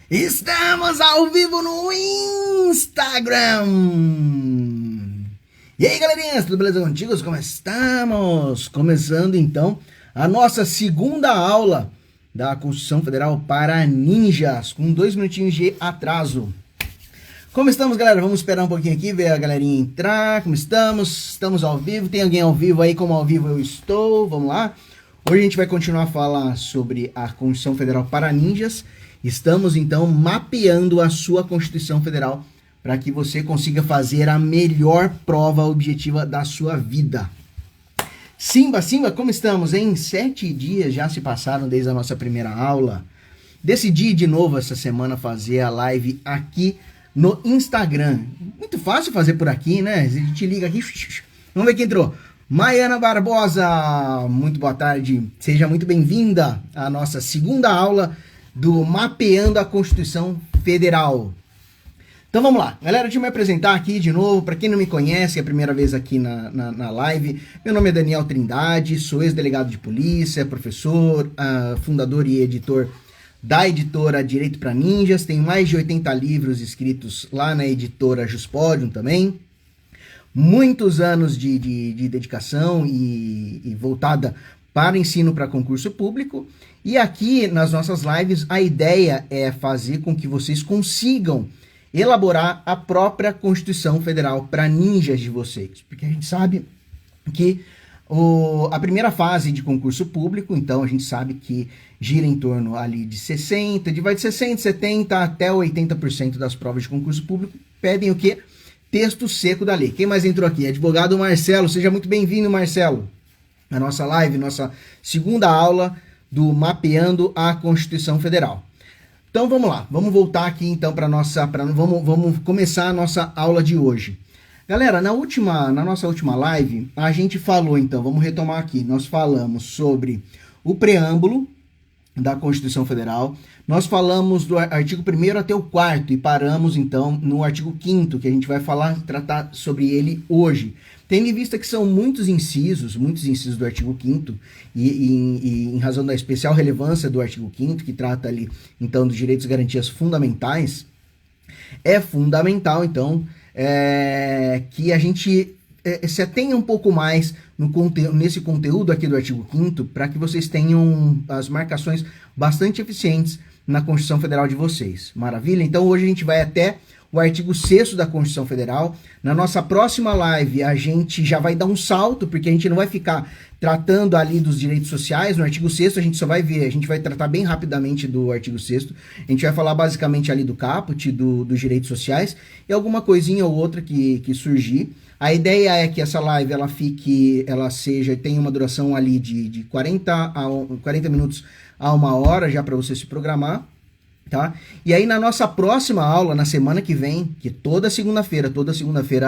Estamos ao vivo no Instagram! E aí, galerinha, tudo beleza contigo? Como estamos? Começando então a nossa segunda aula da Constituição Federal para ninjas, com 2 minutinhos de atraso. Como estamos, galera? Vamos esperar um pouquinho aqui, ver a galerinha entrar. Como estamos? Estamos ao vivo. Tem alguém ao vivo aí? Como ao vivo eu estou? Vamos lá. Hoje a gente vai continuar a falar sobre a Constituição Federal para ninjas. Estamos, então, mapeando a sua Constituição Federal para que você consiga fazer a melhor prova objetiva da sua vida. Simba, como estamos, hein? 7 dias já se passaram desde a nossa primeira aula. Decidi de novo essa semana fazer a live aqui no Instagram. Muito fácil fazer por aqui, né? A gente liga aqui. Vamos ver quem entrou. Maiana Barbosa, muito boa tarde. Seja muito bem-vinda à nossa segunda aula do Mapeando a Constituição Federal. Então vamos lá, galera, deixa eu me apresentar aqui de novo, para quem não me conhece, é a primeira vez aqui na live. Meu nome é Daniel Trindade, sou ex-delegado de polícia, professor, fundador e editor da editora Direito para Ninjas, tenho mais de 80 livros escritos lá na editora Juspodium também. Muitos anos de dedicação e voltada para ensino para concurso público. E aqui nas nossas lives a ideia é fazer com que vocês consigam elaborar a própria Constituição Federal para ninjas de vocês. Porque a gente sabe que a primeira fase de concurso público, então a gente sabe que gira em torno ali de 60, vai de 60, 70 até 80% das provas de concurso público pedem o quê? Texto seco da lei. Quem mais entrou aqui? Advogado Marcelo, seja muito bem-vindo, Marcelo. A nossa live, nossa segunda aula do Mapeando a Constituição Federal. Então vamos lá, vamos voltar aqui então para vamos começar a nossa aula de hoje. Galera, na nossa última live, a gente falou então, vamos retomar aqui, nós falamos sobre o preâmbulo da Constituição Federal, nós falamos do artigo 1º até o 4º e paramos então no artigo 5º, que a gente vai tratar sobre ele hoje. Tendo em vista que são muitos incisos do artigo 5º, e em razão da especial relevância do artigo 5º, que trata ali, então, dos direitos e garantias fundamentais, é fundamental, então, que a gente se atenha um pouco mais nesse conteúdo aqui do artigo 5º, para que vocês tenham as marcações bastante eficientes na Constituição Federal de vocês. Maravilha? Então, hoje a gente vai até o artigo 6º da Constituição Federal. Na nossa próxima live, a gente já vai dar um salto, porque a gente não vai ficar tratando ali dos direitos sociais. No artigo 6º, a gente só vai ver, a gente vai tratar bem rapidamente do artigo 6º. A gente vai falar basicamente ali do caput, dos direitos sociais, e alguma coisinha ou outra que surgir. A ideia é que essa live, tenha uma duração ali de 40 minutos a 1 hora, já para você se programar. Tá? E aí na nossa próxima aula, na semana que vem, que toda segunda-feira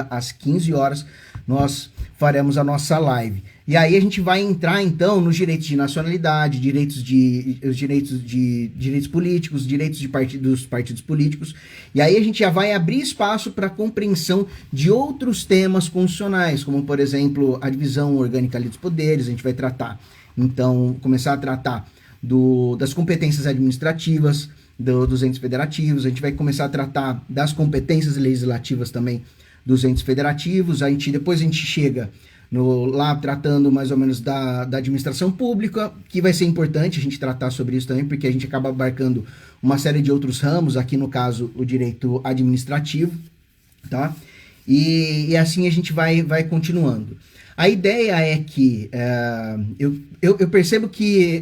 às 15 horas, nós faremos a nossa live. E aí a gente vai entrar então nos direitos de nacionalidade, direitos políticos, direitos dos partidos políticos. E aí a gente já vai abrir espaço para a compreensão de outros temas constitucionais, como por exemplo a divisão orgânica ali dos poderes. A gente vai tratar, então, começar a tratar das competências administrativas, dos entes federativos. A gente vai começar a tratar das competências legislativas também dos entes federativos. Depois a gente chega lá tratando mais ou menos da administração pública, que vai ser importante a gente tratar sobre isso também, porque a gente acaba abarcando uma série de outros ramos, aqui no caso o direito administrativo, tá? E assim a gente vai continuando. A ideia é que eu percebo que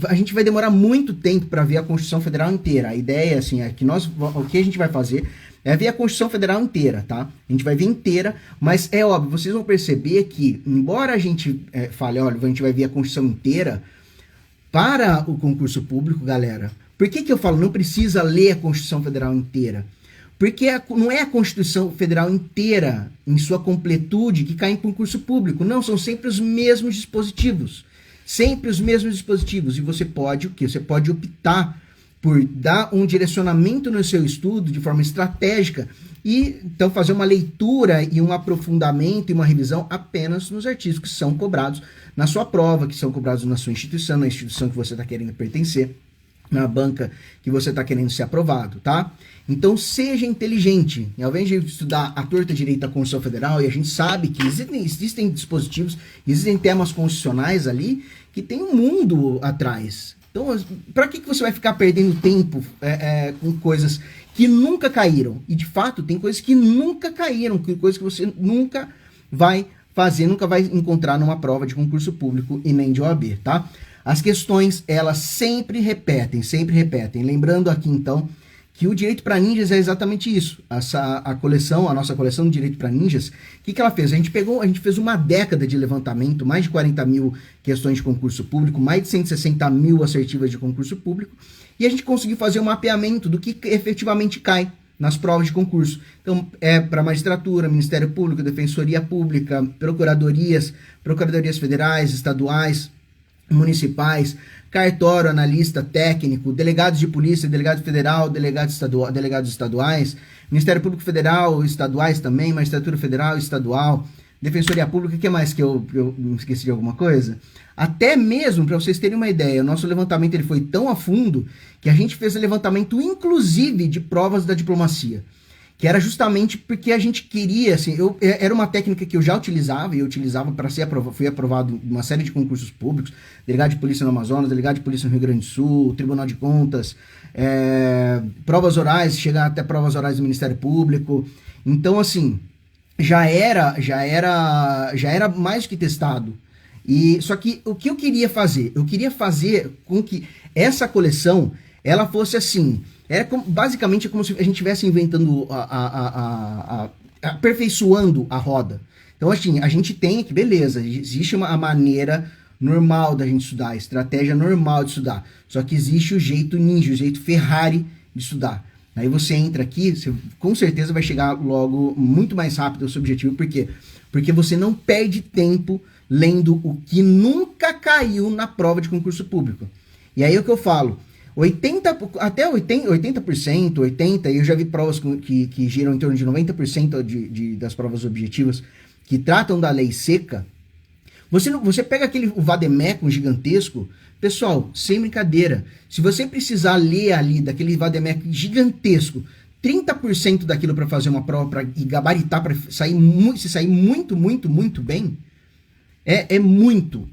a gente vai demorar muito tempo para ver a Constituição Federal inteira. A ideia assim, é que o que a gente vai fazer é ver a Constituição Federal inteira, tá? A gente vai ver inteira, mas é óbvio, vocês vão perceber que, embora a gente fale, olha, a gente vai ver a Constituição inteira, para o concurso público, galera, por que eu falo não precisa ler a Constituição Federal inteira? Porque não é a Constituição Federal inteira, em sua completude, que cai em concurso público. Não, são sempre os mesmos dispositivos. Sempre os mesmos dispositivos. E você pode o quê? Você pode optar por dar um direcionamento no seu estudo de forma estratégica e então fazer uma leitura e um aprofundamento e uma revisão apenas nos artigos que são cobrados na sua prova, que são cobrados na sua instituição, na instituição que você está querendo pertencer. na banca que você está querendo ser aprovado, tá? Então seja inteligente, ao invés de estudar a torta direita da Constituição Federal, e a gente sabe que existem dispositivos, existem temas constitucionais ali, que tem um mundo atrás. Então, para que você vai ficar perdendo tempo com coisas que nunca caíram? E de fato, tem coisas que nunca caíram, coisas que você nunca vai fazer, nunca vai encontrar numa prova de concurso público e nem de OAB, tá? As questões, elas sempre repetem, sempre repetem. Lembrando aqui, então, que o Direito para Ninjas é exatamente isso. A nossa coleção de Direito para Ninjas, o que ela fez? A gente fez uma década de levantamento, mais de 40 mil questões de concurso público, mais de 160 mil assertivas de concurso público, e a gente conseguiu fazer um mapeamento do que efetivamente cai nas provas de concurso. Então, para magistratura, Ministério Público, Defensoria Pública, procuradorias federais, estaduais, municipais, cartório, analista técnico, delegados de polícia, delegado federal, delegados estaduais, Ministério Público Federal, estaduais também, magistratura federal, estadual, Defensoria Pública, o que mais que eu me esqueci de alguma coisa? Até mesmo, para vocês terem uma ideia, o nosso levantamento ele foi tão a fundo que a gente fez o levantamento, inclusive, de provas da diplomacia, que era justamente porque a gente queria, assim, era uma técnica que eu já utilizava, e eu utilizava para ser aprovado, fui aprovado em uma série de concursos públicos, delegado de polícia no Amazonas, delegado de polícia no Rio Grande do Sul, Tribunal de Contas, provas orais, chegar até provas orais do Ministério Público. Então, assim, já era mais do que testado. E só que o que eu queria fazer? Eu queria fazer com que essa coleção, ela fosse assim, basicamente é como se a gente estivesse inventando, aperfeiçoando a roda. Então, assim, a gente tem que, beleza, existe a maneira normal da gente estudar, a estratégia normal de estudar, só que existe o jeito ninja, o jeito Ferrari de estudar. Aí você entra aqui, você com certeza vai chegar logo muito mais rápido ao seu objetivo. Por quê? Porque você não perde tempo lendo o que nunca caiu na prova de concurso público. E aí é o que eu falo, 80%, eu já vi provas que giram em torno de 90% das provas objetivas que tratam da lei seca. Você pega o vademecum gigantesco, pessoal, sem brincadeira, se você precisar ler ali daquele vademecum gigantesco, 30% daquilo para fazer uma prova e gabaritar, para sair muito bem, é muito.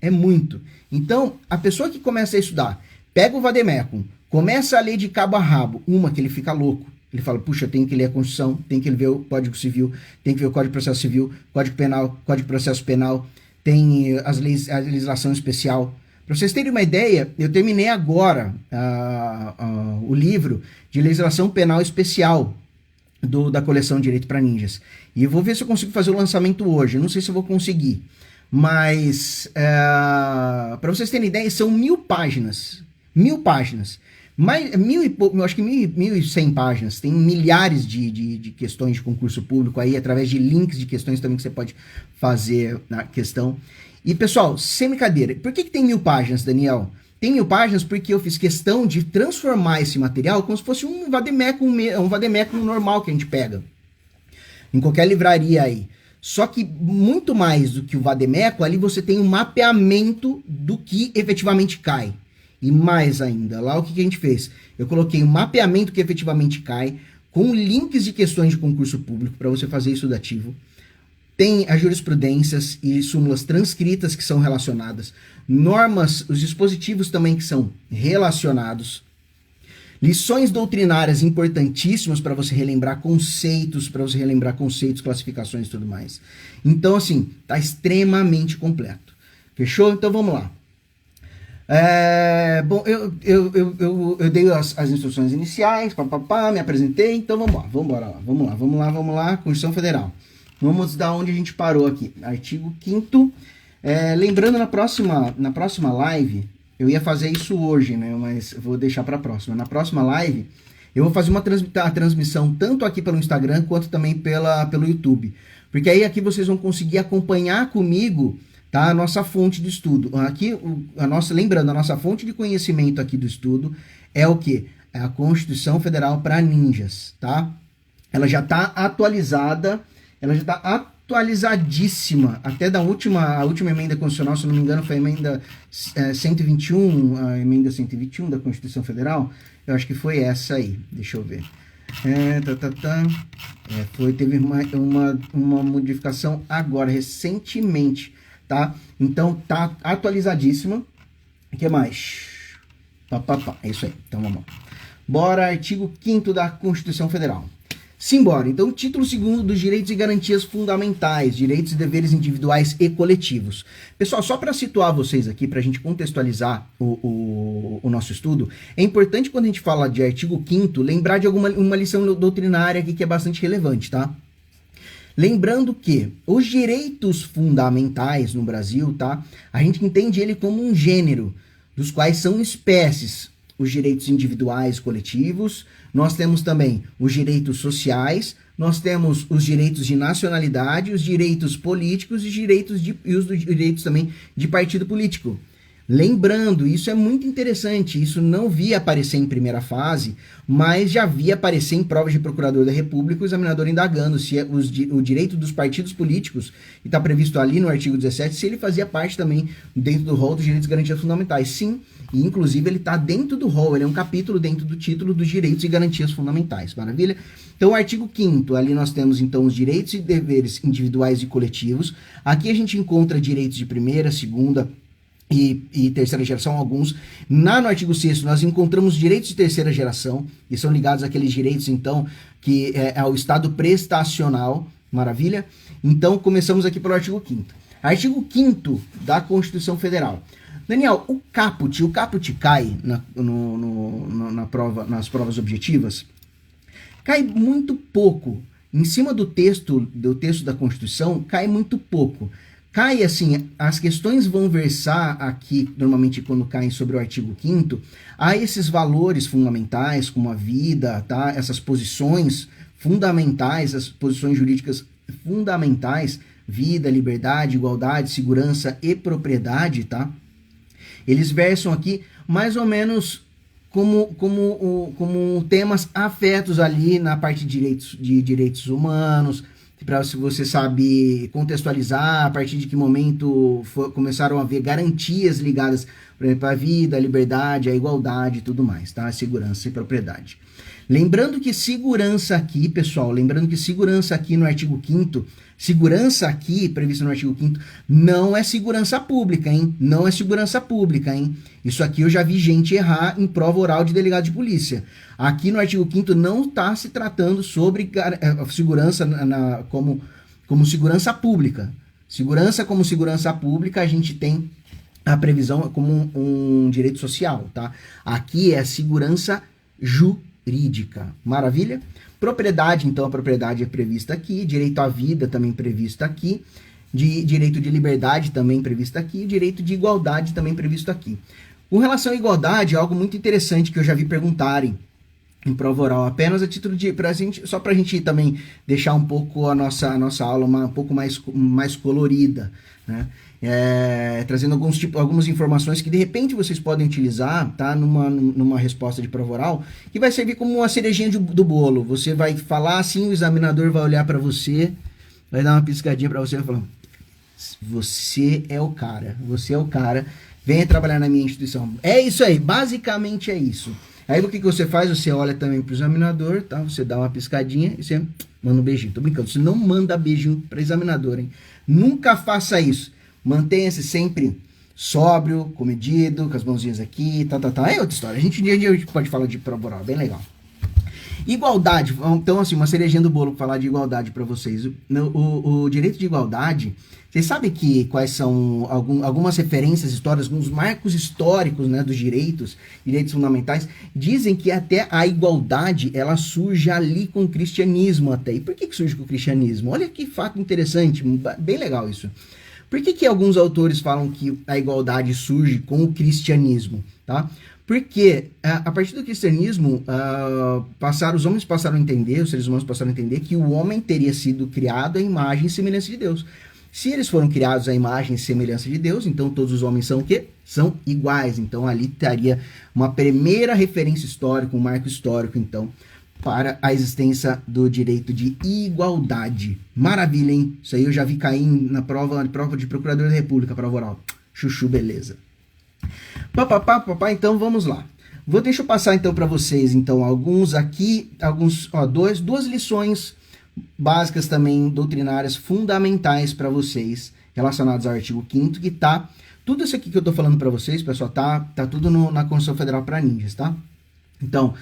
Então, a pessoa que começa a estudar, pega o vademecum, começa a ler de cabo a rabo, que ele fica louco. Ele fala, puxa, tem que ler a Constituição, tem que ver o Código Civil, tem que ver o Código de Processo Civil, Código Penal, Código de Processo Penal, tem a legislação especial. Para vocês terem uma ideia, eu terminei agora o livro de legislação penal especial da coleção Direito para Ninjas. E eu vou ver se eu consigo fazer o lançamento hoje. Eu não sei se eu vou conseguir. Mas, para vocês terem ideia, são 1000 páginas. 1000 páginas. Eu acho que 1.100 páginas. Tem milhares de questões de concurso público aí, através de links de questões também que você pode fazer na questão. E, pessoal, sem brincadeira, por que tem 1000 páginas, Daniel? Tem 1000 páginas porque eu fiz questão de transformar esse material como se fosse um vademecum normal que a gente pega em qualquer livraria aí. Só que muito mais do que o vademecum, ali você tem um mapeamento do que efetivamente cai. E mais ainda, lá o que a gente fez? Eu coloquei um mapeamento que efetivamente cai, com links de questões de concurso público para você fazer estudativo. Tem as jurisprudências e súmulas transcritas que são relacionadas, normas, os dispositivos também que são relacionados, lições doutrinárias importantíssimas para você relembrar conceitos, classificações e tudo mais. Então, assim, tá extremamente completo. Fechou? Então, vamos lá. Bom, eu dei as instruções iniciais, me apresentei, então vamos lá, Constituição Federal. Vamos da onde a gente parou aqui, artigo 5º. Lembrando, na próxima live, eu ia fazer isso hoje, né, mas vou deixar para a próxima. Na próxima live, eu vou fazer a transmissão tanto aqui pelo Instagram, quanto também pelo YouTube. Porque aí aqui vocês vão conseguir acompanhar comigo, tá, a nossa fonte de estudo. Aqui, lembrando, a nossa fonte de conhecimento aqui do estudo é o quê? É a Constituição Federal para Ninjas, tá? Ela já está atualizada, ela já está atualizadíssima, até a última emenda constitucional, se não me engano, foi a emenda 121, a emenda 121 da Constituição Federal, eu acho que foi essa aí, deixa eu ver. Teve uma modificação agora, recentemente, tá? Então, tá atualizadíssima. O que mais? É isso aí, então vamos lá. Bora, artigo 5º da Constituição Federal. Simbora. Então, título 2º dos direitos e garantias fundamentais, direitos e deveres individuais e coletivos. Pessoal, só para situar vocês aqui, para a gente contextualizar o nosso estudo, é importante quando a gente fala de artigo 5º, lembrar de uma lição doutrinária aqui que é bastante relevante, tá? Lembrando que os direitos fundamentais no Brasil, tá? A gente entende ele como um gênero, dos quais são espécies. Os direitos individuais coletivos, nós temos também os direitos sociais, nós temos os direitos de nacionalidade, os direitos políticos e os direitos também de partido político. Lembrando, isso é muito interessante, isso não via aparecer em primeira fase, mas já via aparecer em provas de procurador da República, o examinador indagando se o direito dos partidos políticos, que está previsto ali no artigo 17, se ele fazia parte também dentro do rol dos direitos e garantias fundamentais. Sim, e inclusive ele está dentro do rol, ele é um capítulo dentro do título dos direitos e garantias fundamentais, maravilha? Então, o artigo 5º, ali nós temos então os direitos e deveres individuais e coletivos. Aqui a gente encontra direitos de primeira, segunda e terceira geração, alguns. No artigo 6º nós encontramos direitos de terceira geração, que são ligados àqueles direitos, então, que é ao estado prestacional, maravilha? Então, começamos aqui pelo artigo 5º. Artigo 5º da Constituição Federal. Daniel, o caput cai nas provas objetivas? Cai muito pouco. Em cima do texto da Constituição, cai muito pouco. Cai assim, as questões vão versar aqui, normalmente quando caem sobre o artigo 5º, a esses valores fundamentais, como a vida, tá? Essas posições fundamentais, as posições jurídicas fundamentais, vida, liberdade, igualdade, segurança e propriedade, tá? Eles versam aqui mais ou menos como temas afetos ali na parte de direitos humanos, para se você sabe contextualizar a partir de que momento começaram a haver garantias ligadas, por exemplo, à vida, à liberdade, à igualdade e tudo mais, tá? A segurança e propriedade. Lembrando que segurança aqui, pessoal, no artigo 5º, segurança aqui, prevista no artigo 5º, não é segurança pública, hein? Não é segurança pública, hein? Isso aqui eu já vi gente errar em prova oral de delegado de polícia. Aqui no artigo 5º não está se tratando sobre segurança como segurança pública. Segurança como segurança pública, a gente tem a previsão como um direito social, tá? Aqui é segurança jurídica. Maravilha? Propriedade, então, a propriedade é prevista aqui, direito à vida também previsto aqui, direito de liberdade também previsto aqui, direito de igualdade também previsto aqui. Com relação à igualdade, é algo muito interessante que eu já vi perguntarem em prova oral, apenas a título de só para a gente também deixar um pouco a nossa aula um pouco mais colorida, né? Trazendo algumas informações que de repente vocês podem utilizar, tá? Numa resposta de prova oral, que vai servir como uma cerejinha do bolo. Você vai falar assim, o examinador vai olhar para você, vai dar uma piscadinha para você e vai falar: você é o cara, venha trabalhar na minha instituição. É isso aí, basicamente é isso. Aí o que você faz? Você olha também pro examinador, tá? Você dá uma piscadinha e você manda um beijinho. Tô brincando, você não manda beijinho para examinador, hein? Nunca faça isso. Mantenha-se sempre sóbrio, comedido, com as mãozinhas aqui, É outra história. A gente pode falar de prova oral, bem legal. Igualdade, então assim, uma cerejinha do bolo para falar de igualdade para vocês. O direito de igualdade, vocês sabem quais são algumas referências históricas, alguns marcos históricos, né, dos direitos fundamentais, dizem que até a igualdade, ela surge ali com o cristianismo até. E por que surge com o cristianismo? Olha que fato interessante, bem legal isso. Por que alguns autores falam que a igualdade surge com o cristianismo, tá? Porque a partir do cristianismo, os homens passaram a entender, os seres humanos passaram a entender que o homem teria sido criado à imagem e semelhança de Deus. Se eles foram criados à imagem e semelhança de Deus, então todos os homens são o quê? São iguais. Então ali estaria uma primeira referência histórica, um marco histórico, então, para a existência do direito de igualdade. Maravilha, hein? Isso aí eu já vi cair na prova de Procurador da República, prova oral. Chuchu, beleza. Papapá, então vamos lá. Deixa eu passar então para vocês, então, duas lições básicas também, doutrinárias, fundamentais para vocês, relacionadas ao artigo 5º, que tá, tudo isso aqui que eu tô falando para vocês, pessoal, tá tudo na Constituição Federal para ninjas, tá? Então,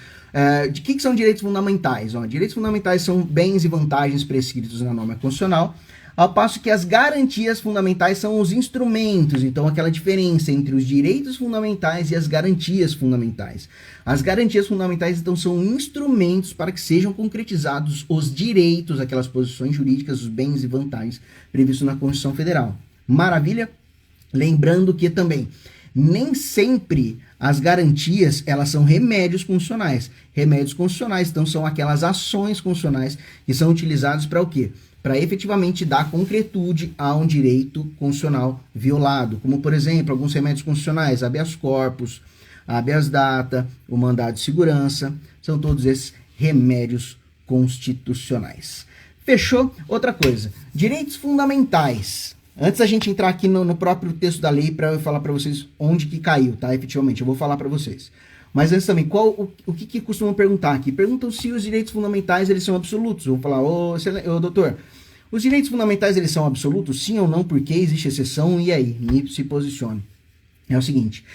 de que são direitos fundamentais? Direitos fundamentais são bens e vantagens prescritos na norma constitucional, ao passo que as garantias fundamentais são os instrumentos, então aquela diferença entre os direitos fundamentais e as garantias fundamentais. As garantias fundamentais, então, são instrumentos para que sejam concretizados os direitos, aquelas posições jurídicas, os bens e vantagens previstos na Constituição Federal. Maravilha? Lembrando que também, nem sempre as garantias, elas são remédios constitucionais. Remédios constitucionais, então, são aquelas ações constitucionais que são utilizadas para o quê? Para efetivamente dar concretude a um direito constitucional violado, como, por exemplo, alguns remédios constitucionais, habeas corpus, habeas data, o mandado de segurança, são todos esses remédios constitucionais. Fechou? Outra coisa, direitos fundamentais. Antes da gente entrar aqui no próprio texto da lei para eu falar para vocês onde que caiu, tá? Efetivamente, eu vou falar para vocês. Mas antes também, o que costumam perguntar aqui? Perguntam se os direitos fundamentais, eles são absolutos. Eu vou falar, ô doutor, os direitos fundamentais, eles são absolutos? Sim ou não? Por que existe exceção? E aí? Se posicione. É o seguinte,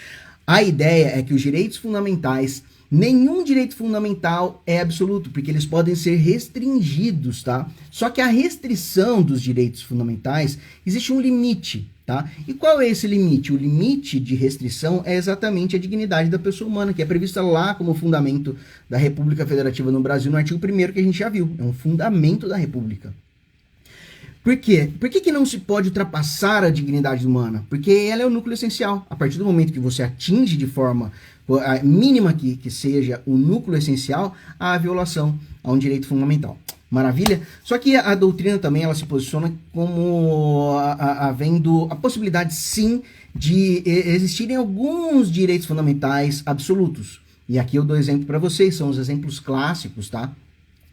a ideia é que os direitos fundamentais, nenhum direito fundamental é absoluto, porque eles podem ser restringidos, tá? Só que a restrição dos direitos fundamentais, existe um limite, tá? E qual é esse limite? O limite de restrição é exatamente a dignidade da pessoa humana, que é prevista lá como fundamento da República Federativa no Brasil, no artigo 1º que a gente já viu. É um fundamento da República. Por quê? Por que não se pode ultrapassar a dignidade humana? Porque ela é o núcleo essencial. A partir do momento que você atinge de forma mínima que seja o núcleo essencial, há a violação a um direito fundamental. Maravilha? Só que a doutrina também, ela se posiciona como havendo a possibilidade, sim, de existirem alguns direitos fundamentais absolutos. E aqui eu dou exemplo para vocês, são os exemplos clássicos, tá?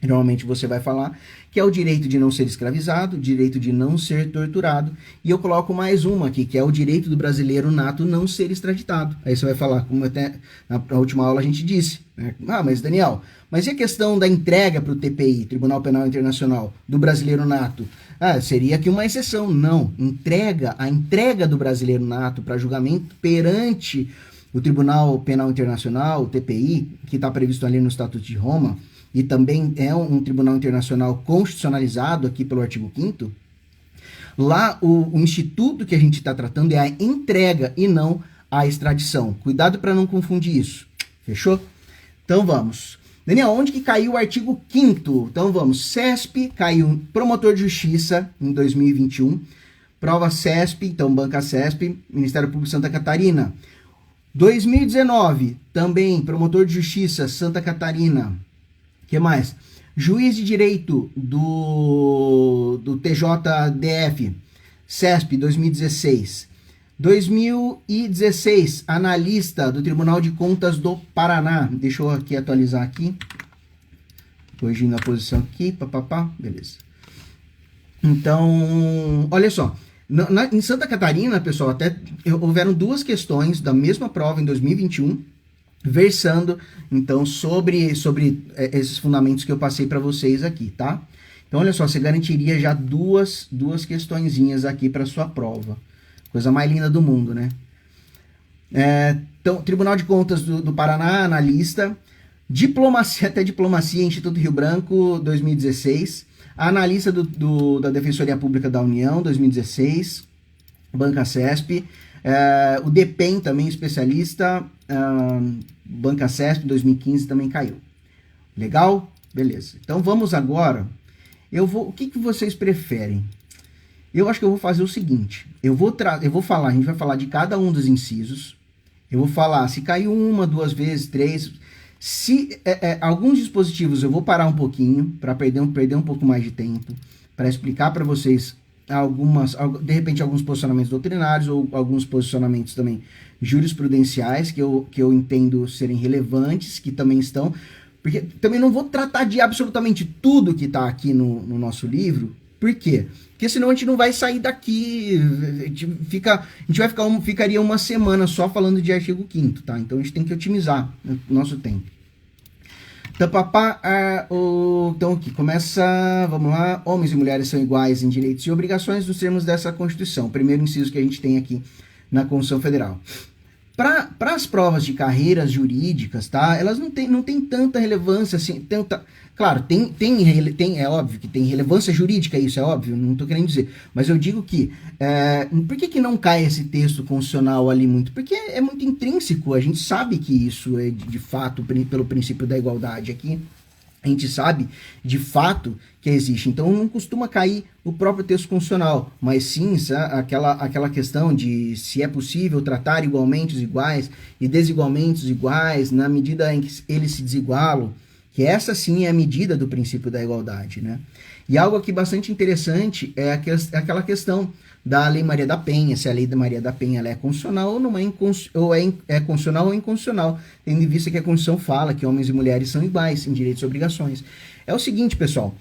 Normalmente você vai falar que é o direito de não ser escravizado, o direito de não ser torturado, e eu coloco mais uma aqui, que é o direito do brasileiro nato não ser extraditado. Aí você vai falar, como até na última aula a gente disse, né? Mas Daniel, mas e a questão da entrega para o TPI, Tribunal Penal Internacional, do brasileiro nato? Seria aqui uma exceção. Não, a entrega do brasileiro nato para julgamento perante o Tribunal Penal Internacional, o TPI, que está previsto ali no Estatuto de Roma, e também é um tribunal internacional constitucionalizado aqui pelo artigo 5º, lá o instituto que a gente está tratando é a entrega e não a extradição. Cuidado para não confundir isso. Fechou? Então vamos. Daniel, onde que caiu o artigo 5º? Então vamos. CESP caiu promotor de justiça em 2021. Prova CESP, então banca CESP, Ministério Público de Santa Catarina. 2019, também promotor de justiça Santa Catarina. O que mais? Juiz de direito do TJDF, CESP, 2016. 2016, analista do Tribunal de Contas do Paraná. Deixa eu aqui atualizar aqui. Corrigindo a posição aqui, beleza. Então, olha só. Em Santa Catarina, pessoal, até houveram duas questões da mesma prova em 2021, versando, então, sobre esses fundamentos que eu passei para vocês aqui, tá? Então, olha só, você garantiria já duas questõezinhas aqui para sua prova. Coisa mais linda do mundo, né? Então, Tribunal de Contas do Paraná, analista. Diplomacia, Instituto Rio Branco, 2016. Analista da Defensoria Pública da União, 2016. Banca CESP. O DEPEN também, especialista, Banca CESP, 2015, também caiu. Legal? Beleza. Então vamos agora. O que vocês preferem? Eu acho que eu vou fazer o seguinte. Eu vou falar, a gente vai falar de cada um dos incisos. Eu vou falar se caiu uma, duas vezes, três. Se alguns dispositivos eu vou parar um pouquinho para perder um pouco mais de tempo para explicar para vocês de repente alguns posicionamentos doutrinários ou alguns posicionamentos também jurisprudenciais que eu entendo serem relevantes, que também estão, Porque também não vou tratar de absolutamente tudo que está aqui no nosso livro. Por quê? Porque senão a gente não vai sair daqui, ficaria uma semana só falando de artigo 5º, tá? Então a gente tem que otimizar o nosso tempo. Então aqui começa, vamos lá, homens e mulheres são iguais em direitos e obrigações nos termos dessa Constituição, primeiro inciso que a gente tem aqui na Constituição Federal. Para as provas de carreiras jurídicas, tá? Elas não tem tanta relevância assim, claro, é óbvio que tem relevância jurídica, isso é óbvio, não estou querendo dizer, mas eu digo que, por que não cai esse texto constitucional ali muito? Porque é muito intrínseco, a gente sabe que isso é de fato pelo princípio da igualdade aqui, a gente sabe de fato que existe, então não costuma cair o próprio texto constitucional, mas sim aquela questão de se é possível tratar igualmente os iguais e desigualmente os iguais na medida em que eles se desigualam, que essa sim é a medida do princípio da igualdade, né? E algo aqui bastante interessante é aquela questão da Lei Maria da Penha, se a Lei da Maria da Penha ela é constitucional ou não é, é constitucional ou inconstitucional, tendo em vista que a Constituição fala que homens e mulheres são iguais em direitos e obrigações. É o seguinte, pessoal,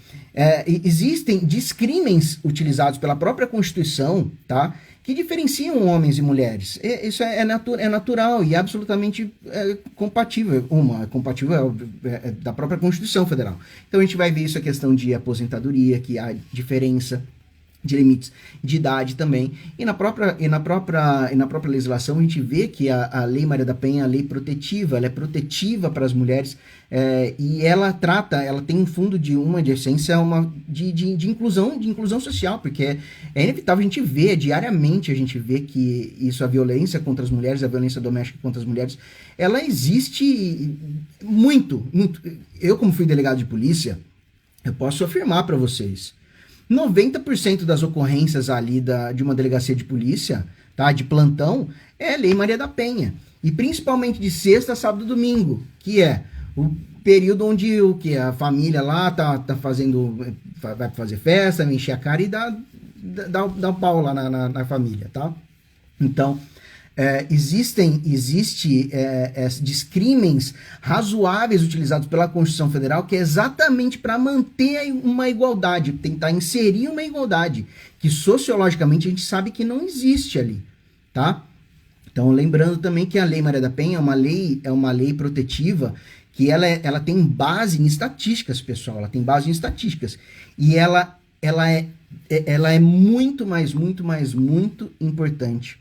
existem discrimens utilizados pela própria Constituição, tá? Que diferenciam homens e mulheres. Isso é natural e absolutamente compatível. É compatível da própria Constituição Federal. Então a gente vai ver isso, a questão de aposentadoria, que há diferença de limites de idade também. E na própria legislação a gente vê que a Lei Maria da Penha é a lei protetiva, ela é protetiva para as mulheres, e ela tem um fundo de essência de inclusão social, porque é inevitável a gente ver, diariamente a gente vê que isso, a violência contra as mulheres, a violência doméstica contra as mulheres, ela existe muito. Eu, como fui delegado de polícia, eu posso afirmar para vocês, 90% das ocorrências ali de uma delegacia de polícia, tá, de plantão, é Lei Maria da Penha. E principalmente de sexta, sábado e domingo, que é o período onde a família lá vai fazer festa, vai encher a cara e dá um pau lá na família, tá? Então, existem discrimens razoáveis utilizados pela Constituição Federal, que é exatamente para manter uma igualdade, tentar inserir uma igualdade, que sociologicamente a gente sabe que não existe ali, tá? Então, lembrando também que a Lei Maria da Penha é uma lei protetiva, que ela tem base em estatísticas, pessoal, ela tem base em estatísticas, e ela é muito importante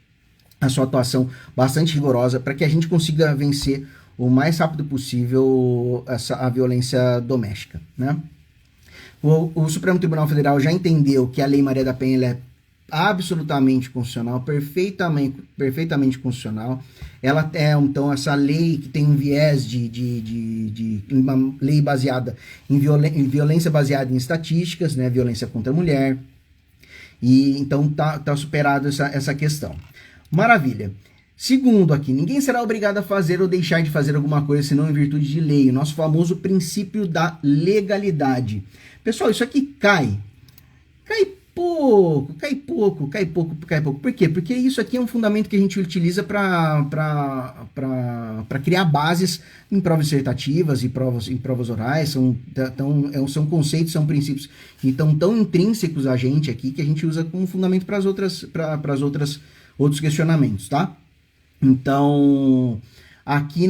a sua atuação bastante rigorosa para que a gente consiga vencer o mais rápido possível a violência doméstica, né? O Supremo Tribunal Federal já entendeu que a Lei Maria da Penha ela é absolutamente constitucional, perfeitamente constitucional. Ela é, então, essa lei que tem um viés de uma lei baseada em violência baseada em estatísticas, né? Violência contra a mulher. E então tá superado essa questão. Maravilha. Segundo aqui, ninguém será obrigado a fazer ou deixar de fazer alguma coisa senão em virtude de lei, o nosso famoso princípio da legalidade. Pessoal, isso aqui cai pouco. Por quê? Porque isso aqui é um fundamento que a gente utiliza para criar bases em provas dissertativas e em provas orais. São conceitos, são princípios que estão tão intrínsecos a gente aqui que a gente usa como fundamento para outros questionamentos, tá? Então, aqui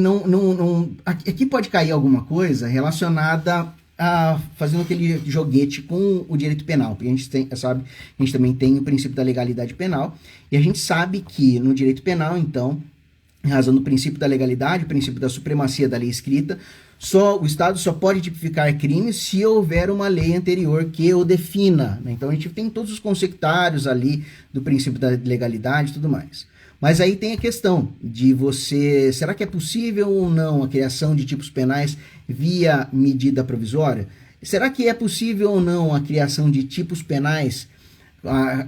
aqui pode cair alguma coisa relacionada a fazendo aquele joguete com o direito penal, porque a gente também tem o princípio da legalidade penal, e a gente sabe que no direito penal, então, em razão do princípio da legalidade, o princípio da supremacia da lei escrita, o Estado só pode tipificar crime se houver uma lei anterior que o defina, né? Então a gente tem todos os conceituários ali do princípio da legalidade e tudo mais. Mas aí tem a questão de será que é possível ou não a criação de tipos penais via medida provisória? Será que é possível ou não a criação de tipos penais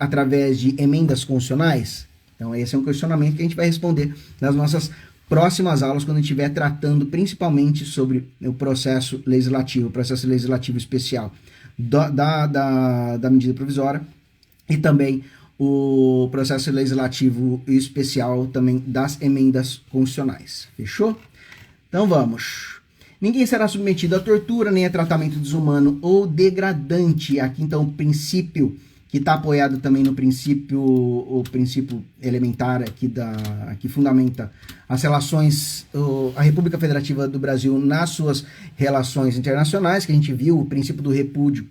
através de emendas constitucionais? Então esse é um questionamento que a gente vai responder nas nossas próximas aulas, quando a gente estiver tratando principalmente sobre o processo legislativo especial da medida provisória e também o processo legislativo especial também das emendas constitucionais. Fechou? Então vamos. Ninguém será submetido a tortura, nem a tratamento desumano ou degradante. Aqui, então, o princípio que está apoiado também no princípio, o princípio elementar aqui que fundamenta as relações, a República Federativa do Brasil nas suas relações internacionais, que a gente viu o princípio do repúdio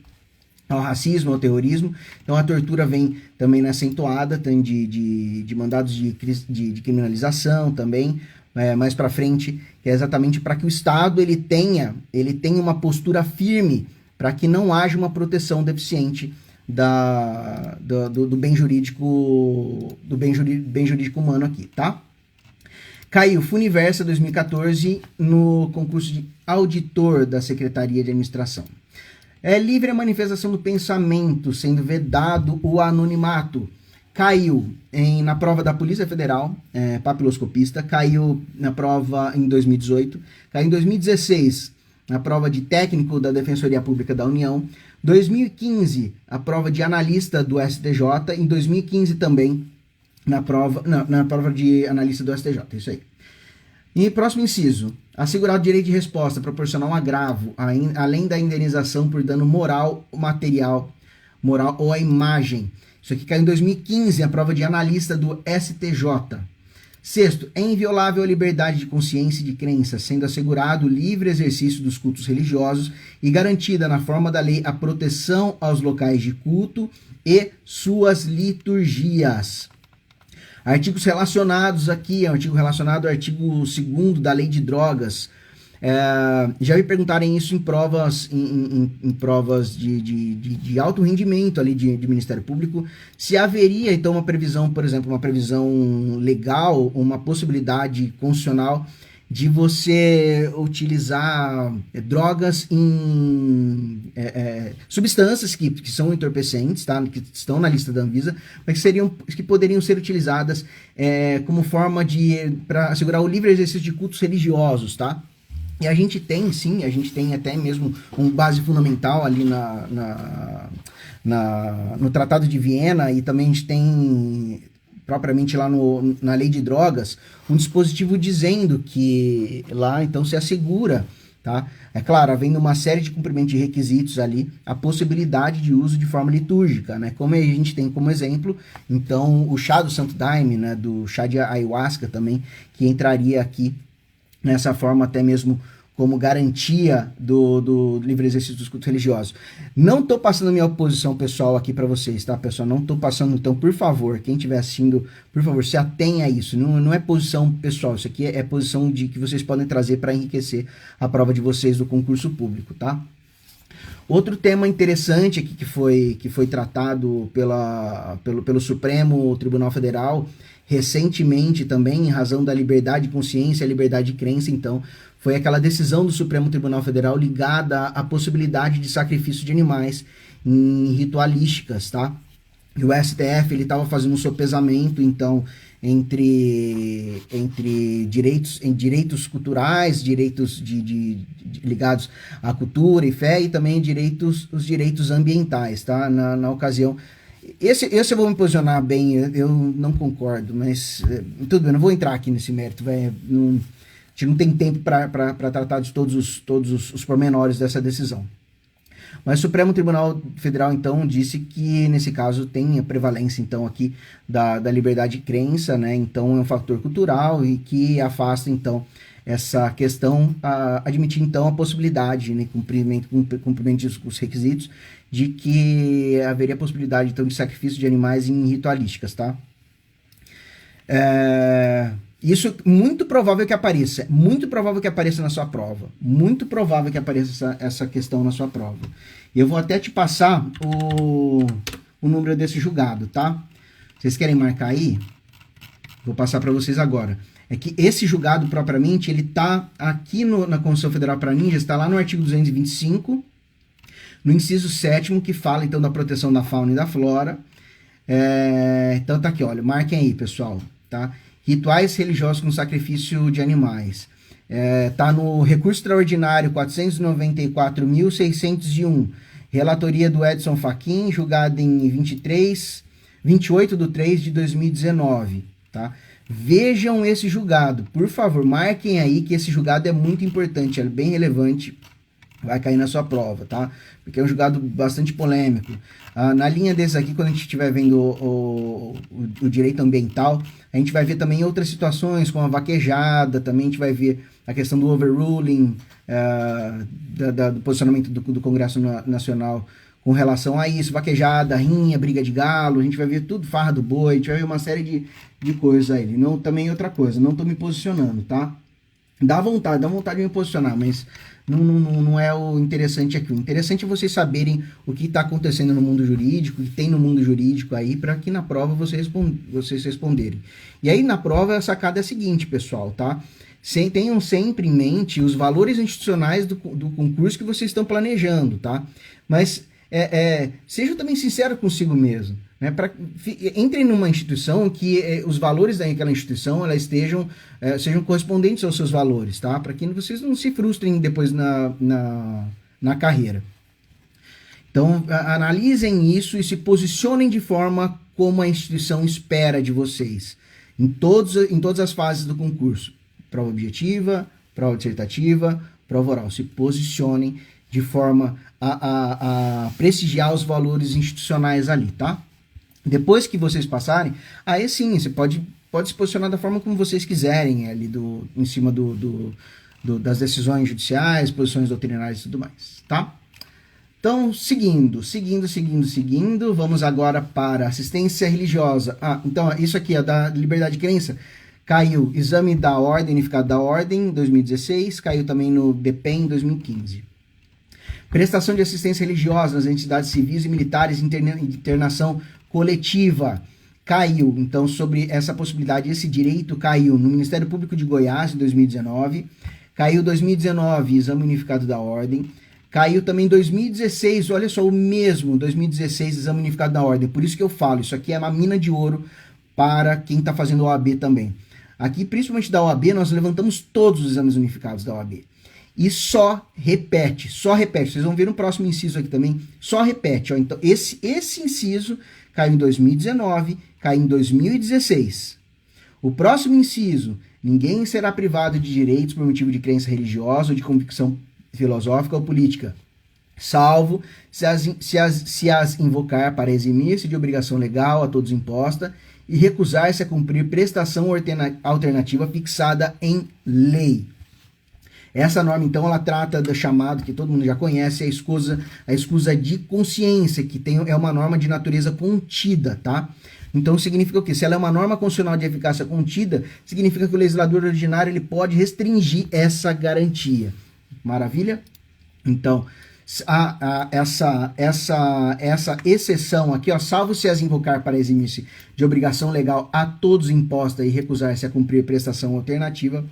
ao racismo, ao terrorismo. Então a tortura vem também nessa entoada, tem de mandados de criminalização também, mais para frente, que é exatamente para que o Estado ele tenha uma postura firme, para que não haja uma proteção deficiente do bem jurídico humano aqui, tá? Caiu Funiversa 2014 no concurso de auditor da Secretaria de Administração. É livre a manifestação do pensamento, sendo vedado o anonimato. Caiu na prova da Polícia Federal, papiloscopista, caiu na prova em 2018, caiu em 2016 na prova de técnico da Defensoria Pública da União, 2015 a prova de analista do STJ, em 2015 também na prova de analista do STJ, isso aí. E próximo inciso, assegurar o direito de resposta proporcional a um agravo, além da indenização por dano moral ou à imagem. Isso aqui caiu em 2015, a prova de analista do STJ. Sexto, é inviolável a liberdade de consciência e de crença, sendo assegurado o livre exercício dos cultos religiosos e garantida na forma da lei a proteção aos locais de culto e suas liturgias. Artigos relacionados aqui, artigo relacionado ao artigo 2º da Lei de Drogas. Já me perguntarem isso em provas, em provas de alto rendimento ali de Ministério Público, se haveria então uma previsão, por exemplo, uma previsão legal, uma possibilidade constitucional de você utilizar drogas em substâncias que são entorpecentes, tá? Que estão na lista da Anvisa, mas que poderiam ser utilizadas como forma para assegurar o livre exercício de cultos religiosos, tá? E a gente tem até mesmo uma base fundamental ali no Tratado de Viena, e também a gente tem propriamente lá na Lei de Drogas, um dispositivo dizendo que lá então se assegura, tá? É claro, havendo uma série de cumprimento de requisitos ali, a possibilidade de uso de forma litúrgica, né? Como a gente tem como exemplo, então, o chá do Santo Daime, né? Do chá de ayahuasca também, que entraria aqui nessa forma até mesmo como garantia do livre exercício dos cultos religiosos. Não estou passando a minha oposição pessoal aqui para vocês, tá, pessoal? Não estou passando, então, por favor, quem estiver assistindo, por favor, se atenha a isso. Não é posição pessoal, isso aqui é posição que vocês podem trazer para enriquecer a prova de vocês do concurso público, tá? Outro tema interessante aqui que foi tratado pelo Supremo Tribunal Federal recentemente também, em razão da liberdade de consciência e liberdade de crença, então, foi aquela decisão do Supremo Tribunal Federal ligada à possibilidade de sacrifício de animais em ritualísticas, tá? E o STF, ele estava fazendo um sopesamento, então, entre direitos culturais, direitos ligados à cultura e fé, e também os direitos ambientais, tá? Na ocasião. Esse eu vou me posicionar bem, eu não concordo, mas tudo bem, não vou entrar aqui nesse mérito, a gente não tem tempo para tratar de todos os pormenores dessa decisão. Mas o Supremo Tribunal Federal, então, disse que, nesse caso, tem a prevalência, então, aqui da liberdade de crença, né? Então, é um fator cultural e que afasta, então, essa questão, admitir, então, a possibilidade, né, cumprimento dos requisitos, de que haveria a possibilidade, então, de sacrifício de animais em ritualísticas, tá? Isso muito provável que apareça, na sua prova, muito provável que apareça essa questão na sua prova. E eu vou até te passar o número desse julgado, tá? Vocês querem marcar aí? Vou passar para vocês agora. É que esse julgado propriamente, ele tá aqui na Constituição Federal para Ninjas, está lá no artigo 225, no inciso 7º, que fala então da proteção da fauna e da flora. Então tá aqui, olha, marquem aí, pessoal, tá? Rituais religiosos com sacrifício de animais. Tá no recurso extraordinário 494.601, relatoria do Edson Fachin, julgado em 28/3/2019, tá? Vejam esse julgado, por favor, marquem aí que esse julgado é muito importante, é bem relevante, vai cair na sua prova, tá? Porque é um julgado bastante polêmico. Na linha desse aqui, quando a gente estiver vendo o direito ambiental, a gente vai ver também outras situações, como a vaquejada, também a gente vai ver a questão do overruling, do posicionamento do Congresso Nacional com relação a isso, vaquejada, rinha, briga de galo, a gente vai ver tudo, farra do boi, a gente vai ver uma série de coisas aí. Não, também outra coisa, não tô me posicionando, tá? Dá vontade de me posicionar, mas não é o interessante aqui. O interessante é vocês saberem o que está acontecendo no mundo jurídico, o que tem no mundo jurídico aí, para que na prova vocês responderem. E aí na prova a sacada é a seguinte, pessoal, tá? Tenham sempre em mente os valores institucionais do concurso que vocês estão planejando, tá? Mas sejam também sinceros consigo mesmo. Né? Entrem numa instituição que os valores daquela instituição elas sejam correspondentes aos seus valores, tá? Para que vocês não se frustrem depois na carreira. Então, analisem isso e se posicionem de forma como a instituição espera de vocês, em todas as fases do concurso. Prova objetiva, prova dissertativa, prova oral. Se posicionem de forma a prestigiar os valores institucionais ali, tá? Depois que vocês passarem, aí sim, você pode se posicionar da forma como vocês quiserem, ali em cima das decisões judiciais, posições doutrinárias e tudo mais, tá? Então, seguindo, vamos agora para assistência religiosa. Então, isso aqui é da liberdade de crença. Caiu exame da ordem, unificado da ordem, 2016, caiu também no DPEM, 2015. Prestação de assistência religiosa nas entidades civis e militares, internação coletiva, caiu. Então, sobre essa possibilidade, esse direito caiu no Ministério Público de Goiás, em 2019, caiu 2019, exame unificado da ordem, caiu também 2016, olha só, o mesmo, 2016, exame unificado da ordem. Por isso que eu falo, isso aqui é uma mina de ouro para quem está fazendo OAB também. Aqui, principalmente da OAB, nós levantamos todos os exames unificados da OAB. E só repete. Vocês vão ver no próximo inciso aqui também, só repete. Ó. Então, esse inciso caiu em 2019, caiu em 2016. O próximo inciso, ninguém será privado de direitos por motivo de crença religiosa ou de convicção filosófica ou política, salvo se as invocar para eximir-se de obrigação legal a todos imposta e recusar-se a cumprir prestação alternativa fixada em lei. Essa norma, então, ela trata do chamado, que todo mundo já conhece, a escusa de consciência, que é uma norma de natureza contida, tá? Então, significa o quê? Se ela é uma norma constitucional de eficácia contida, significa que o legislador ordinário ele pode restringir essa garantia. Maravilha? Então, essa exceção aqui, ó, salvo se as invocar para eximir-se de obrigação legal a todos imposta e recusar-se a cumprir prestação alternativa,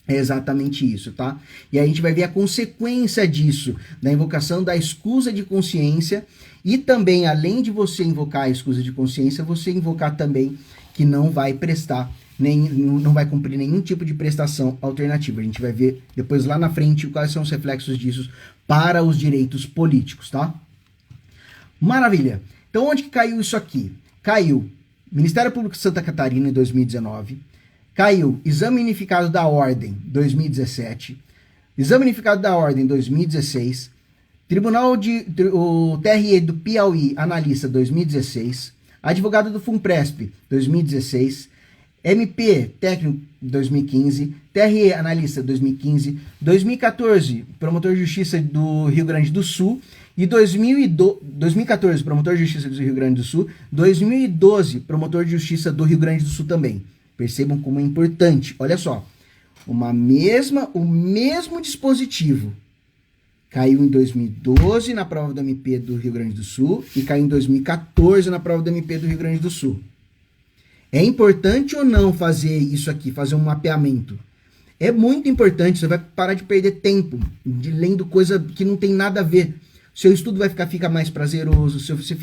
é exatamente isso, tá? E aí a gente vai ver a consequência disso, da invocação da escusa de consciência e também, além de você invocar a escusa de consciência, você invocar também que não vai prestar, não vai cumprir nenhum tipo de prestação alternativa. A gente vai ver depois lá na frente quais são os reflexos disso para os direitos políticos, tá? Maravilha! Então onde que caiu isso aqui? Caiu Ministério Público de Santa Catarina em 2019, caiu Exame Unificado da Ordem 2017, Exame Unificado da Ordem 2016, o TRE do Piauí Analista 2016, Advogado do FUNPRESP 2016, MP Técnico 2015, TRE Analista 2015, 2014 Promotor de Justiça do Rio Grande do Sul e 2014 Promotor de Justiça do Rio Grande do Sul, 2012 Promotor de Justiça do Rio Grande do Sul também. Percebam como é importante. Olha só, o mesmo dispositivo caiu em 2012 na prova do MP do Rio Grande do Sul e caiu em 2014 na prova do MP do Rio Grande do Sul. É importante ou não fazer isso aqui, fazer um mapeamento? É muito importante, você vai parar de perder tempo lendo coisa que não tem nada a ver. Seu estudo vai ficar mais prazeroso, você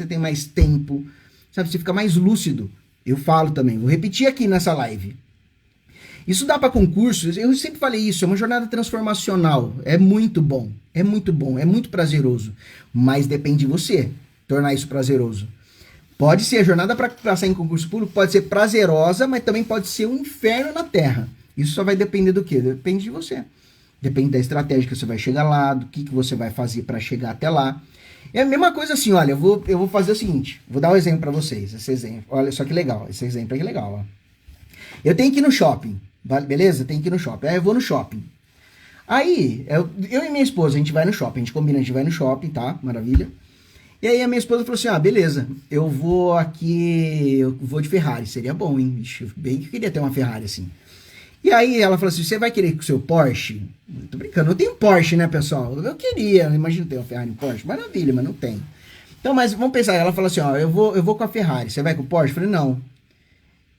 tem mais tempo, sabe? Você fica mais lúcido. Eu falo também, vou repetir aqui nessa live. Isso dá para concursos, eu sempre falei isso, é uma jornada transformacional, é muito bom, é muito prazeroso, mas depende de você tornar isso prazeroso. Pode ser, a jornada para passar em concurso público pode ser prazerosa, mas também pode ser um inferno na terra. Isso só vai depender do quê? Depende de você. Depende da estratégia que você vai chegar lá, do que você vai fazer para chegar até lá. É a mesma coisa assim, olha, eu vou fazer o seguinte, vou dar um exemplo para vocês, esse exemplo, olha só que legal, esse exemplo aqui é legal, ó. Eu tenho que ir no shopping, beleza? Tenho que ir no shopping, aí eu vou no shopping. Aí, eu e minha esposa, a gente vai no shopping, a gente combina, a gente vai no shopping, tá? Maravilha. E aí a minha esposa falou assim, beleza, eu vou de Ferrari, seria bom, hein? Ixi, bem que eu queria ter uma Ferrari assim. E aí ela falou assim, você vai querer com o seu Porsche? Eu tô brincando, eu tenho Porsche, né, pessoal? Eu queria, imagina ter uma Ferrari em Porsche, maravilha, mas não tem. Então, mas vamos pensar, ela falou assim, eu vou com a Ferrari, você vai com o Porsche? Eu falei, não,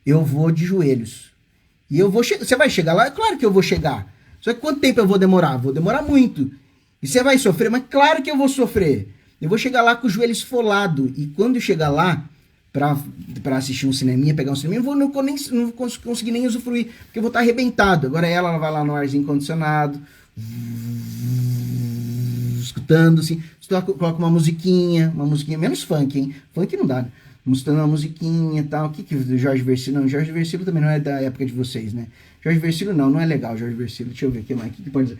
eu vou de joelhos. E eu vou chegar, você vai chegar lá? É claro que eu vou chegar. Só que quanto tempo eu vou demorar? Vou demorar muito. E você vai sofrer? Mas claro que eu vou sofrer. Eu vou chegar lá com os joelhos esfolados. E quando eu chegar lá, pra assistir um cineminha, pegar um cineminha, eu não vou conseguir nem usufruir, porque eu vou estar arrebentado. Agora ela vai lá no arzinho condicionado, escutando, assim, coloca uma musiquinha menos funk, hein? Funk não dá, né? Mostrando uma musiquinha e tal. O que o Jorge Versilo? Não, Jorge Versilo também não é da época de vocês, né? Jorge Versilo não é legal, Jorge Versilo. Deixa eu ver aqui mais. O que pode dizer?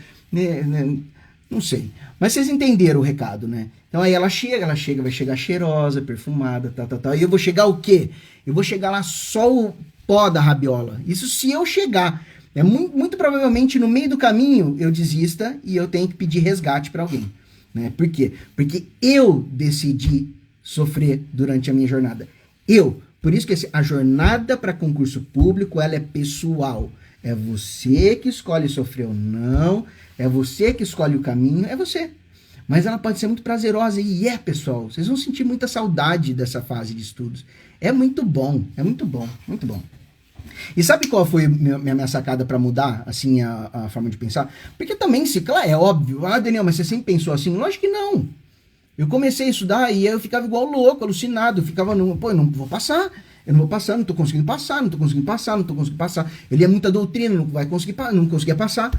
Não sei. Mas vocês entenderam o recado, né? Então aí ela chega, vai chegar cheirosa, perfumada, tal. E eu vou chegar o quê? Eu vou chegar lá só o pó da rabiola. Isso se eu chegar. Muito provavelmente no meio do caminho eu desista e eu tenho que pedir resgate para alguém. Né? Por quê? Porque eu decidi sofrer durante a minha jornada. Por isso que a jornada para concurso público, ela é pessoal. É você que escolhe sofrer ou não, é você que escolhe o caminho, é você. Mas ela pode ser muito prazerosa e pessoal. Vocês vão sentir muita saudade dessa fase de estudos. É muito bom, muito bom. E sabe qual foi minha sacada para mudar, assim, a forma de pensar? Porque também, claro, é óbvio. Daniel, mas você sempre pensou assim? Lógico que não. Eu comecei a estudar e eu ficava igual louco, alucinado. Eu ficava, eu não vou passar. Não tô conseguindo passar. Eu lia muita doutrina, não conseguia passar.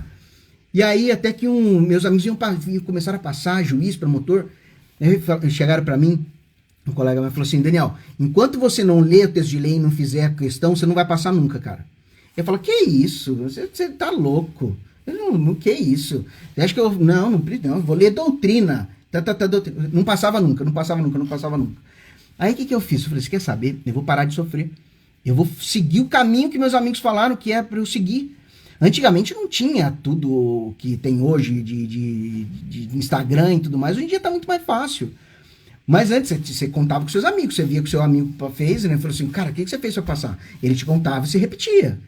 E aí, até que meus amigos começaram a passar, juiz, promotor, chegaram para mim, um colega meu falou assim, Daniel, enquanto você não lê o texto de lei e não fizer a questão, você não vai passar nunca, cara. Eu falo, que isso? Você tá louco. Que isso? Você acha que eu não, vou ler doutrina. Doutrina. Não passava nunca. Aí o que eu fiz? Eu falei, você quer saber? Eu vou parar de sofrer. Eu vou seguir o caminho que meus amigos falaram que é para eu seguir. Antigamente não tinha tudo que tem hoje de Instagram e tudo mais. Hoje em dia tá muito mais fácil. Mas antes você contava com seus amigos. Você via que o seu amigo fez, né? Falou assim, cara, o que você fez pra passar? Ele te contava e se repetia.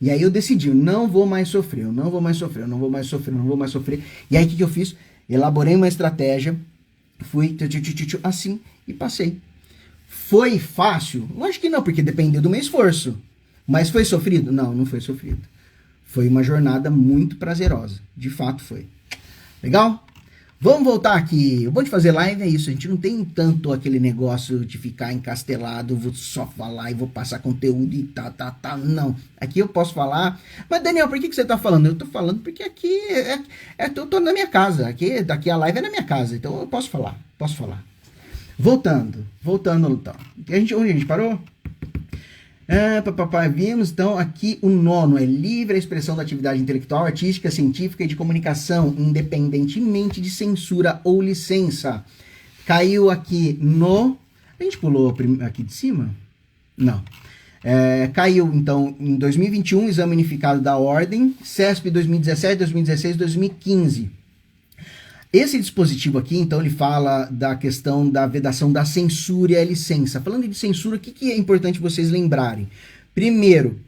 E aí eu decidi, eu não vou mais sofrer. E aí o que eu fiz? Elaborei uma estratégia. Fui assim e passei. Foi fácil? Lógico que não, porque dependeu do meu esforço. Mas foi sofrido? Não foi sofrido. Foi uma jornada muito prazerosa. De fato foi. Legal? Vamos voltar aqui. O bom de fazer live é isso. A gente não tem tanto aquele negócio de ficar encastelado. Vou só falar e vou passar conteúdo e tá. Não. Aqui eu posso falar. Mas, Daniel, por que você tá falando? Eu tô falando porque aqui eu tô na minha casa. Daqui a live é na minha casa. Então eu posso falar. Voltando então. Onde a gente parou? Vimos, então, aqui o 9 é livre a expressão da atividade intelectual, artística, científica e de comunicação, independentemente de censura ou licença. Caiu aqui no... A gente pulou aqui de cima? Não. Caiu, então, em 2021, exame unificado da ordem, CESP 2017, 2016, 2015. Esse dispositivo aqui, então, ele fala da questão da vedação da censura e a licença. Falando de censura, o que é importante vocês lembrarem? Primeiro,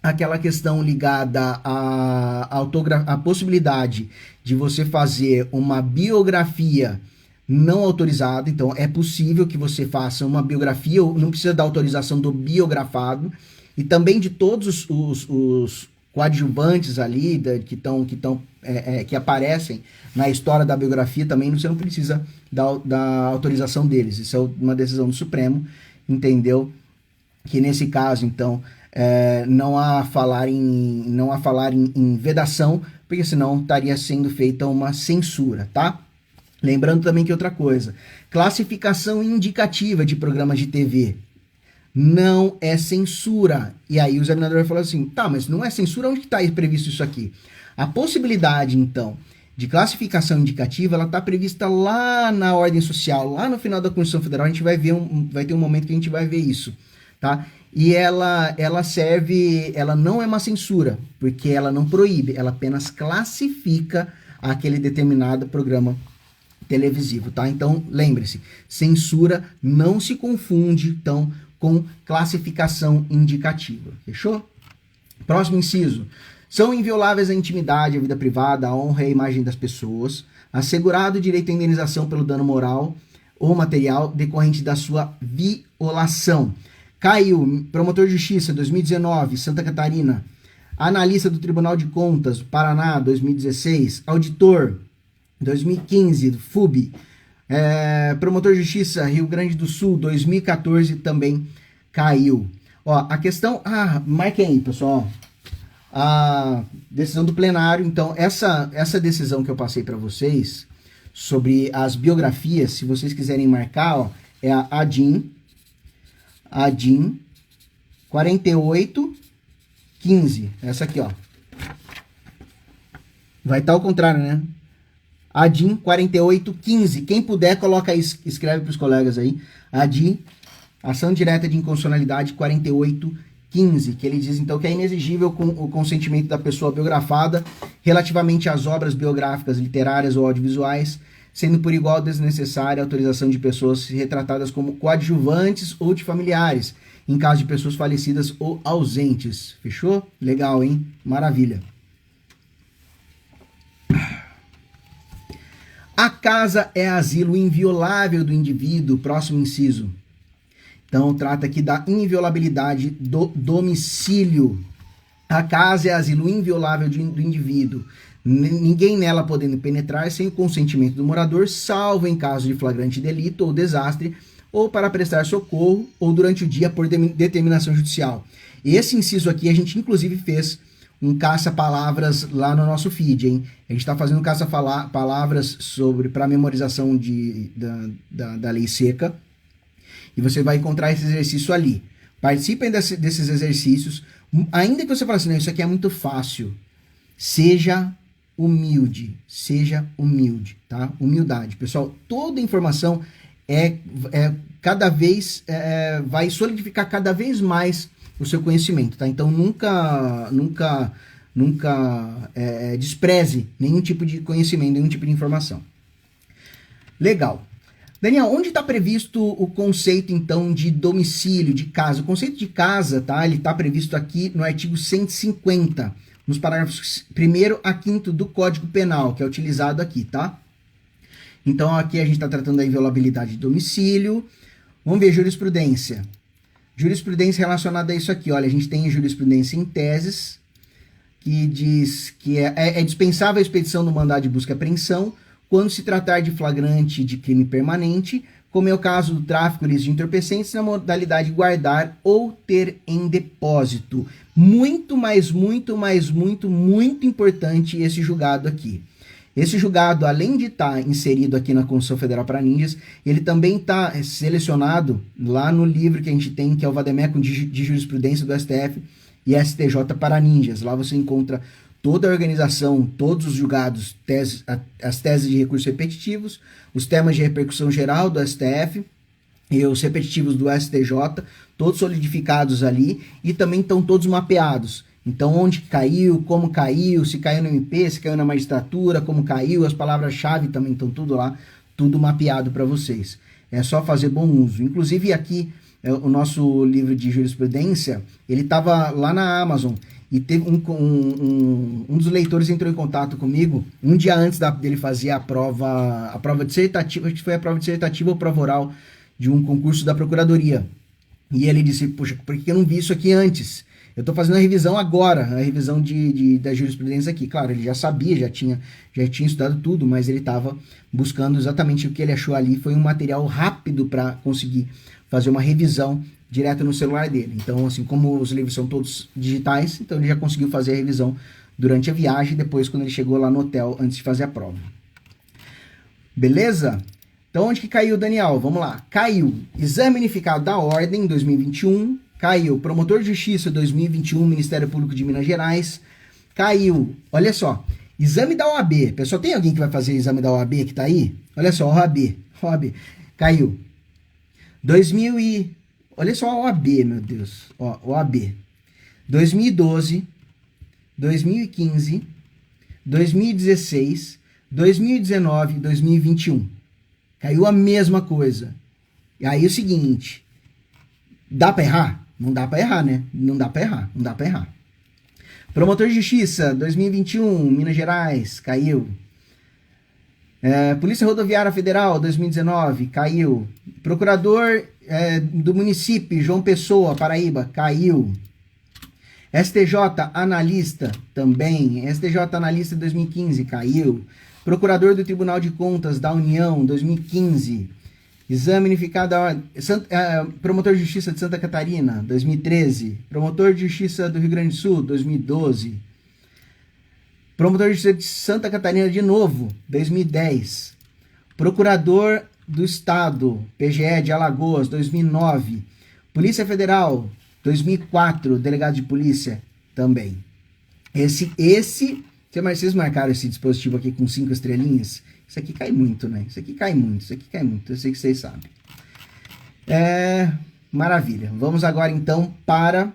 aquela questão ligada à possibilidade de você fazer uma biografia não autorizada. Então, é possível que você faça uma biografia, não precisa da autorização do biografado, e também de todos os coadjuvantes ali que aparecem na história da biografia, também você não precisa da autorização deles. Isso é uma decisão do Supremo, entendeu? Que nesse caso, então, não há falar em vedação, porque senão estaria sendo feita uma censura, tá? Lembrando também que outra coisa, classificação indicativa de programas de TV não é censura. E aí o examinador vai falar assim, tá, mas não é censura, onde está previsto isso aqui? A possibilidade, então, de classificação indicativa, ela está prevista lá na ordem social, lá no final da Constituição Federal, a gente vai ver vai ter um momento que a gente vai ver isso, tá? E ela serve, ela não é uma censura, porque ela não proíbe, ela apenas classifica aquele determinado programa televisivo, tá? Então, lembre-se, censura não se confunde, então, com classificação indicativa, fechou? Próximo inciso. São invioláveis a intimidade, a vida privada, a honra e a imagem das pessoas, assegurado o direito à indenização pelo dano moral ou material decorrente da sua violação. Caiu, promotor de justiça, 2019, Santa Catarina, analista do Tribunal de Contas, Paraná, 2016, auditor, 2015, FUB, promotor de justiça, Rio Grande do Sul, 2014, também caiu. Ó, a questão, marquem aí, pessoal, a decisão do plenário. Então, essa decisão que eu passei para vocês sobre as biografias, se vocês quiserem marcar, ó, é a ADIM 4815, essa aqui, ó. Vai estar ao contrário, né? ADIM 4815. Quem puder, coloca aí, escreve para os colegas aí. ADIM, ação direta de inconstitucionalidade 4815, que ele diz então que é inexigível com o consentimento da pessoa biografada relativamente às obras biográficas, literárias ou audiovisuais, sendo por igual desnecessária a autorização de pessoas retratadas como coadjuvantes ou de familiares, em caso de pessoas falecidas ou ausentes. Fechou? Legal, hein? Maravilha. A casa é asilo inviolável do indivíduo, próximo inciso. Então, trata aqui da inviolabilidade do domicílio. A casa é asilo inviolável do indivíduo. Ninguém nela podendo penetrar sem o consentimento do morador, salvo em caso de flagrante delito ou desastre, ou para prestar socorro, ou durante o dia por determinação judicial. Esse inciso aqui a gente inclusive fez um caça-palavras lá no nosso feed, hein? A gente está fazendo um caça-palavras para memorização da lei seca, e você vai encontrar esse exercício ali. Participem desses exercícios, ainda que você fale assim, não, isso aqui é muito fácil. Seja humilde, tá? Humildade. Pessoal, toda informação cada vez vai solidificar cada vez mais o seu conhecimento, tá? Então nunca despreze nenhum tipo de conhecimento, nenhum tipo de informação. Legal. Daniel, onde está previsto o conceito, então, de domicílio, de casa? O conceito de casa, tá? Ele está previsto aqui no artigo 150, nos parágrafos 1º a 5º do Código Penal, que é utilizado aqui, tá? Então, aqui a gente está tratando da inviolabilidade de domicílio. Vamos ver jurisprudência. Jurisprudência relacionada a isso aqui. Olha, a gente tem jurisprudência em teses, que diz que é dispensável a expedição do mandado de busca e apreensão quando se tratar de flagrante de crime permanente, como é o caso do tráfico ilícito de entorpecentes na modalidade guardar ou ter em depósito. Muito importante esse julgado aqui. Esse julgado, além de estar inserido aqui na Constituição Federal para Ninjas, ele também está selecionado lá no livro que a gente tem, que é o Vademecum de Jurisprudência do STF e STJ para Ninjas. Lá você encontra toda a organização, todos os julgados, as teses de recursos repetitivos, os temas de repercussão geral do STF e os repetitivos do STJ, todos solidificados ali e também estão todos mapeados. Então, onde caiu, como caiu, se caiu no MP, se caiu na magistratura, como caiu, as palavras-chave também estão tudo lá, tudo mapeado para vocês. É só fazer bom uso. Inclusive aqui, o nosso livro de jurisprudência, ele estava lá na Amazon e teve um dos leitores entrou em contato comigo um dia antes dele fazer a prova dissertativa, acho que foi a prova dissertativa ou prova oral de um concurso da Procuradoria. E ele disse, poxa, por que eu não vi isso aqui antes? Eu estou fazendo a revisão agora, a revisão da jurisprudência aqui. Claro, ele já sabia, já tinha estudado tudo, mas ele estava buscando exatamente o que ele achou ali. Foi um material rápido para conseguir fazer uma revisão direto no celular dele. Então, assim, como os livros são todos digitais, então ele já conseguiu fazer a revisão durante a viagem e depois quando ele chegou lá no hotel antes de fazer a prova. Beleza? Então, onde que caiu, Daniel? Vamos lá. Caiu Exame Unificado da Ordem, 2021. Caiu Promotor de Justiça, 2021, Ministério Público de Minas Gerais. Caiu, olha só, Exame da OAB. Pessoal, tem alguém que vai fazer exame da OAB que tá aí? Olha só, OAB. Caiu. 2000 e... Olha só a OAB, meu Deus. Ó, OAB. 2012, 2015, 2016, 2019, 2021. Caiu a mesma coisa. E aí é o seguinte, dá pra errar? Não dá pra errar, né? Não dá pra errar. Promotor de Justiça, 2021, Minas Gerais, caiu. Polícia Rodoviária Federal, 2019, caiu. Procurador do município, João Pessoa, Paraíba, caiu. STJ Analista, também. STJ Analista, 2015, caiu. Procurador do Tribunal de Contas da União, 2015. Exame Unificado da Ordem. Promotor de Justiça de Santa Catarina, 2013. Promotor de Justiça do Rio Grande do Sul, 2012. Promotor de Justiça de Santa Catarina de novo, 2010. Procurador do Estado, PGE de Alagoas, 2009. Polícia Federal, 2004. Delegado de Polícia, também. Vocês marcaram esse dispositivo aqui com 5 estrelinhas? Isso aqui cai muito, né? Isso aqui cai muito. Eu sei que vocês sabem. Maravilha. Vamos agora, então, para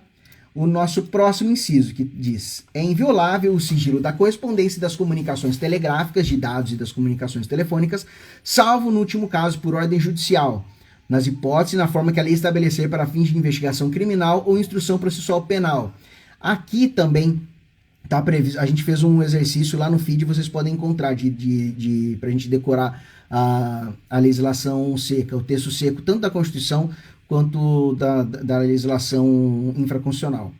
o nosso próximo inciso, que diz: é inviolável o sigilo da correspondência e das comunicações telegráficas, de dados e das comunicações telefônicas, salvo no último caso por ordem judicial, nas hipóteses e na forma que a lei estabelecer para fins de investigação criminal ou instrução processual penal. Aqui também tá previsto, a gente fez um exercício lá no feed, vocês podem encontrar pra gente decorar a legislação seca, o texto seco, tanto da Constituição quanto da legislação infraconstitucional.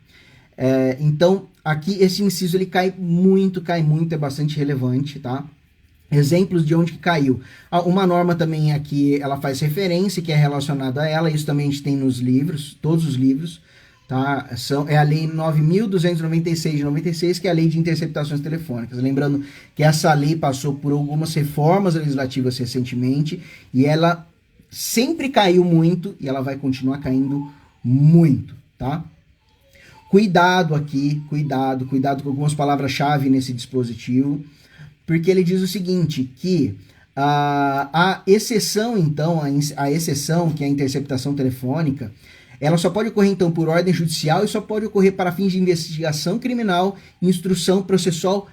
Então, aqui esse inciso ele cai muito, é bastante relevante, tá? Exemplos de onde que caiu. Uma norma também aqui, ela faz referência, que é relacionada a ela, isso também a gente tem nos livros, todos os livros, tá? É a Lei 9.296 de 96, que é a Lei de Interceptações Telefônicas. Lembrando que essa lei passou por algumas reformas legislativas recentemente, e ela sempre caiu muito, e ela vai continuar caindo muito, tá? Cuidado aqui, cuidado com algumas palavras-chave nesse dispositivo, porque ele diz o seguinte, que a exceção, então, a exceção, que é a interceptação telefônica, ela só pode ocorrer, então, por ordem judicial e só pode ocorrer para fins de investigação criminal, instrução processual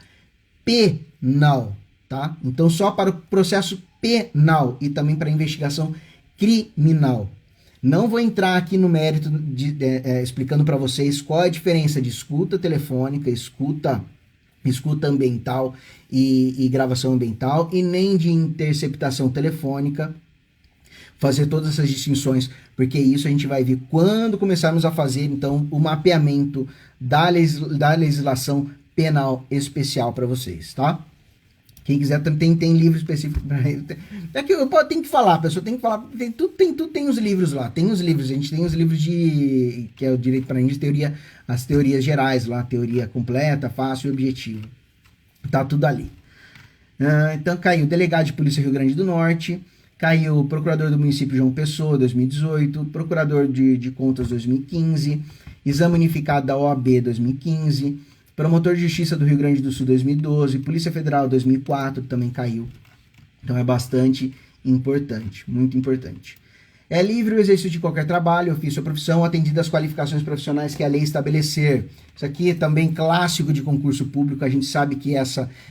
penal, tá? Então, só para o processo penal e também para investigação criminal. Não vou entrar aqui no mérito explicando para vocês qual é a diferença de escuta telefônica, escuta ambiental e gravação ambiental, e nem de interceptação telefônica, fazer todas essas distinções, porque isso a gente vai ver quando começarmos a fazer, então, o mapeamento da legislação penal especial para vocês, tá? Quem quiser tem livro específico. É que eu tenho que falar, a pessoa tem que falar. Tudo tem os livros lá. Tem os livros. A gente tem os livros que é o direito para a teoria, as teorias gerais lá, teoria completa, fácil e objetiva. Tá tudo ali. Então caiu Delegado de Polícia Rio Grande do Norte, caiu Procurador do Município João Pessoa, 2018, Procurador de Contas, 2015, Exame Unificado da OAB, 2015, Promotor de Justiça do Rio Grande do Sul, 2012, Polícia Federal, 2004, também caiu. Então é bastante importante, muito importante. É livre o exercício de qualquer trabalho, ofício ou profissão, atendido às qualificações profissionais que a lei estabelecer. Isso aqui é também clássico de concurso público, a gente sabe que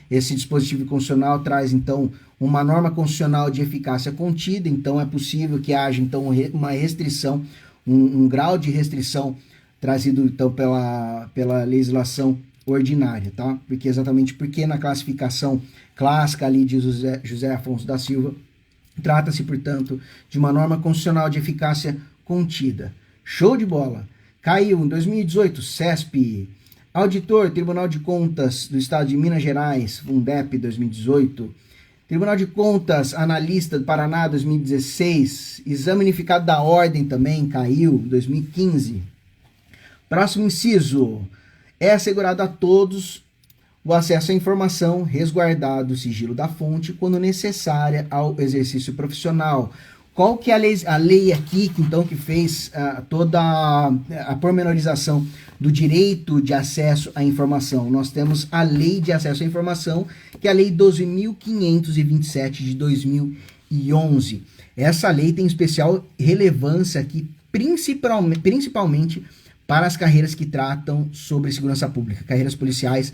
esse dispositivo constitucional traz, então, uma norma constitucional de eficácia contida, então é possível que haja, então, uma restrição, um grau de restrição trazido, então, pela legislação ordinária, tá? Exatamente porque na classificação clássica ali de José Afonso da Silva, trata-se, portanto, de uma norma constitucional de eficácia contida. Show de bola! Caiu em 2018, CESP, Auditor, Tribunal de Contas do Estado de Minas Gerais, Fundep, 2018, Tribunal de Contas, Analista do Paraná, 2016, Exame Unificado da Ordem também caiu, 2015. Próximo inciso, é assegurado a todos o acesso à informação, resguardado o sigilo da fonte quando necessária ao exercício profissional. Qual que é a lei aqui, então, que fez toda a pormenorização do direito de acesso à informação? Nós temos a Lei de Acesso à Informação, que é a Lei 12.527 de 2011. Essa lei tem especial relevância aqui, principalmente para as carreiras que tratam sobre segurança pública, carreiras policiais.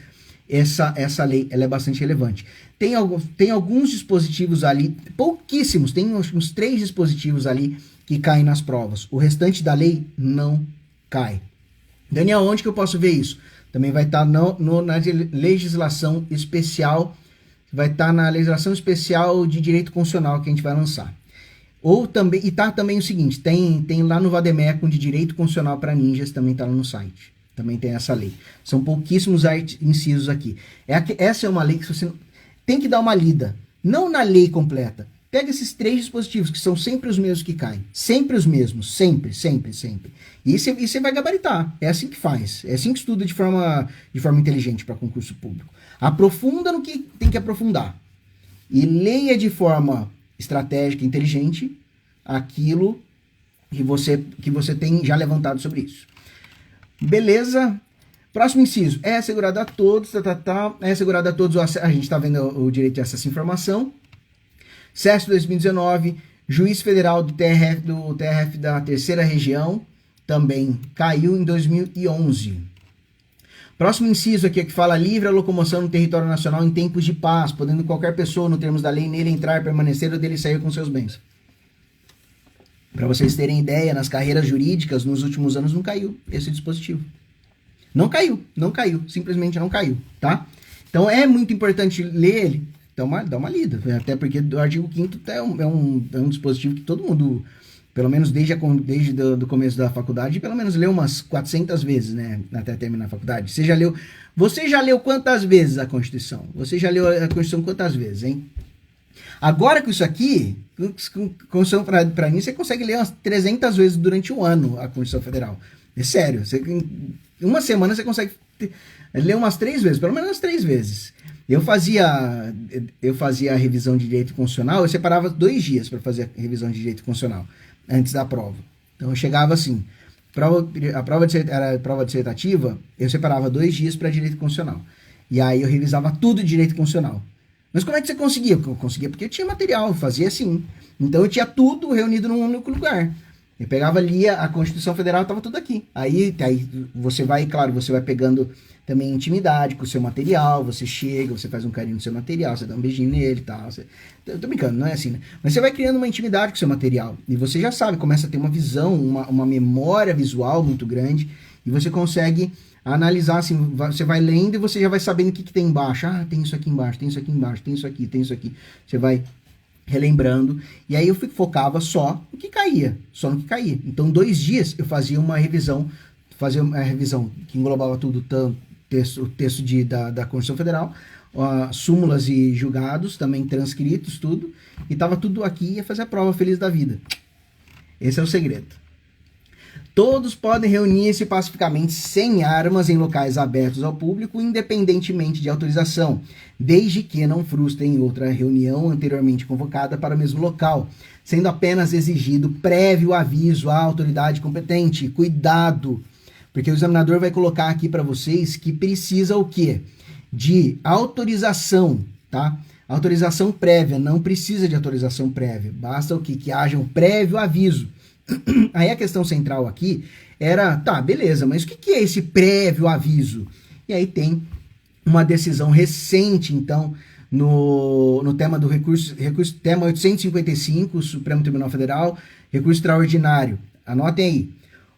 Essa lei ela é bastante relevante. Tem alguns dispositivos ali, pouquíssimos, tem uns 3 dispositivos ali que caem nas provas. O restante da lei não cai. Daniel, onde que eu posso ver isso? Também vai estar na legislação especial, vai estar na legislação especial de direito constitucional que a gente vai lançar. Ou também, e tá também o seguinte, tem lá no Vademecum de direito constitucional para ninjas, também tá lá no site. Também tem essa lei. São pouquíssimos incisos aqui. Essa é uma lei que você tem que dar uma lida. Não na lei completa. Pega esses 3 dispositivos, que são sempre os mesmos que caem. Sempre os mesmos. Sempre, sempre, sempre. E você vai gabaritar. É assim que faz. É assim que estuda de forma inteligente para concurso público. Aprofunda no que tem que aprofundar. E leia de forma estratégica e inteligente aquilo que você tem já levantado sobre isso. Beleza? Próximo inciso. É assegurado a todos, é assegurado a todos, a gente está vendo o direito de acesso à informação. CESP 2019, juiz federal do TRF da terceira região, também caiu em 2011. Próximo inciso aqui é que fala livre a locomoção no território nacional em tempos de paz, podendo qualquer pessoa, no termos da lei, nele entrar, permanecer ou dele sair com seus bens. Para vocês terem ideia, nas carreiras jurídicas, nos últimos anos não caiu esse dispositivo. Não caiu, simplesmente não caiu, tá? Então é muito importante ler ele, dá uma lida, até porque o artigo 5º é um dispositivo que todo mundo, pelo menos desde o começo da faculdade, pelo menos leu umas 400 vezes, né, até terminar a faculdade. Você já leu quantas vezes a Constituição? Você já leu a Constituição quantas vezes, hein? Agora com isso aqui, Constituição para mim, você consegue ler umas 300 vezes durante um ano a Constituição Federal. É sério, em uma semana você consegue ler umas 3 vezes, pelo menos umas 3 vezes. Eu fazia a revisão de direito constitucional, eu separava 2 dias para fazer a revisão de direito constitucional, antes da prova. Então eu chegava assim, a prova dissertativa, eu separava 2 dias para direito constitucional. E aí eu revisava tudo de direito constitucional. Mas como é que você conseguia? Eu conseguia porque eu tinha material, eu fazia assim. Então eu tinha tudo reunido num único lugar. Eu pegava, lia a Constituição Federal, estava tudo aqui. Aí você vai, claro, você vai pegando também intimidade com o seu material, você chega, você faz um carinho no seu material, você dá um beijinho nele e tal. Eu tô brincando, não é assim, né? Mas você vai criando uma intimidade com o seu material. E você já sabe, começa a ter uma visão, uma memória visual muito grande, e você consegue analisar, assim, você vai lendo e você já vai sabendo o que tem embaixo. Ah, tem isso aqui embaixo, tem isso aqui embaixo, tem isso aqui, tem isso aqui. Você vai relembrando, e aí eu focava só no que caía. Então, 2 dias eu fazia uma revisão que englobava tudo, o texto da Constituição Federal, súmulas e julgados, também transcritos, tudo, e tava tudo aqui e ia fazer a prova feliz da vida. Esse é o segredo. Todos podem reunir-se pacificamente sem armas em locais abertos ao público, independentemente de autorização, desde que não frustrem outra reunião anteriormente convocada para o mesmo local, sendo apenas exigido prévio aviso à autoridade competente. Cuidado, porque o examinador vai colocar aqui para vocês que precisa o quê? De autorização, tá? Autorização prévia, não precisa de autorização prévia, basta o quê? Que haja um prévio aviso. Aí a questão central aqui era, tá, beleza, mas o que é esse prévio aviso? E aí tem uma decisão recente, então, no tema do recurso tema 855, Supremo Tribunal Federal, recurso extraordinário. Anotem aí,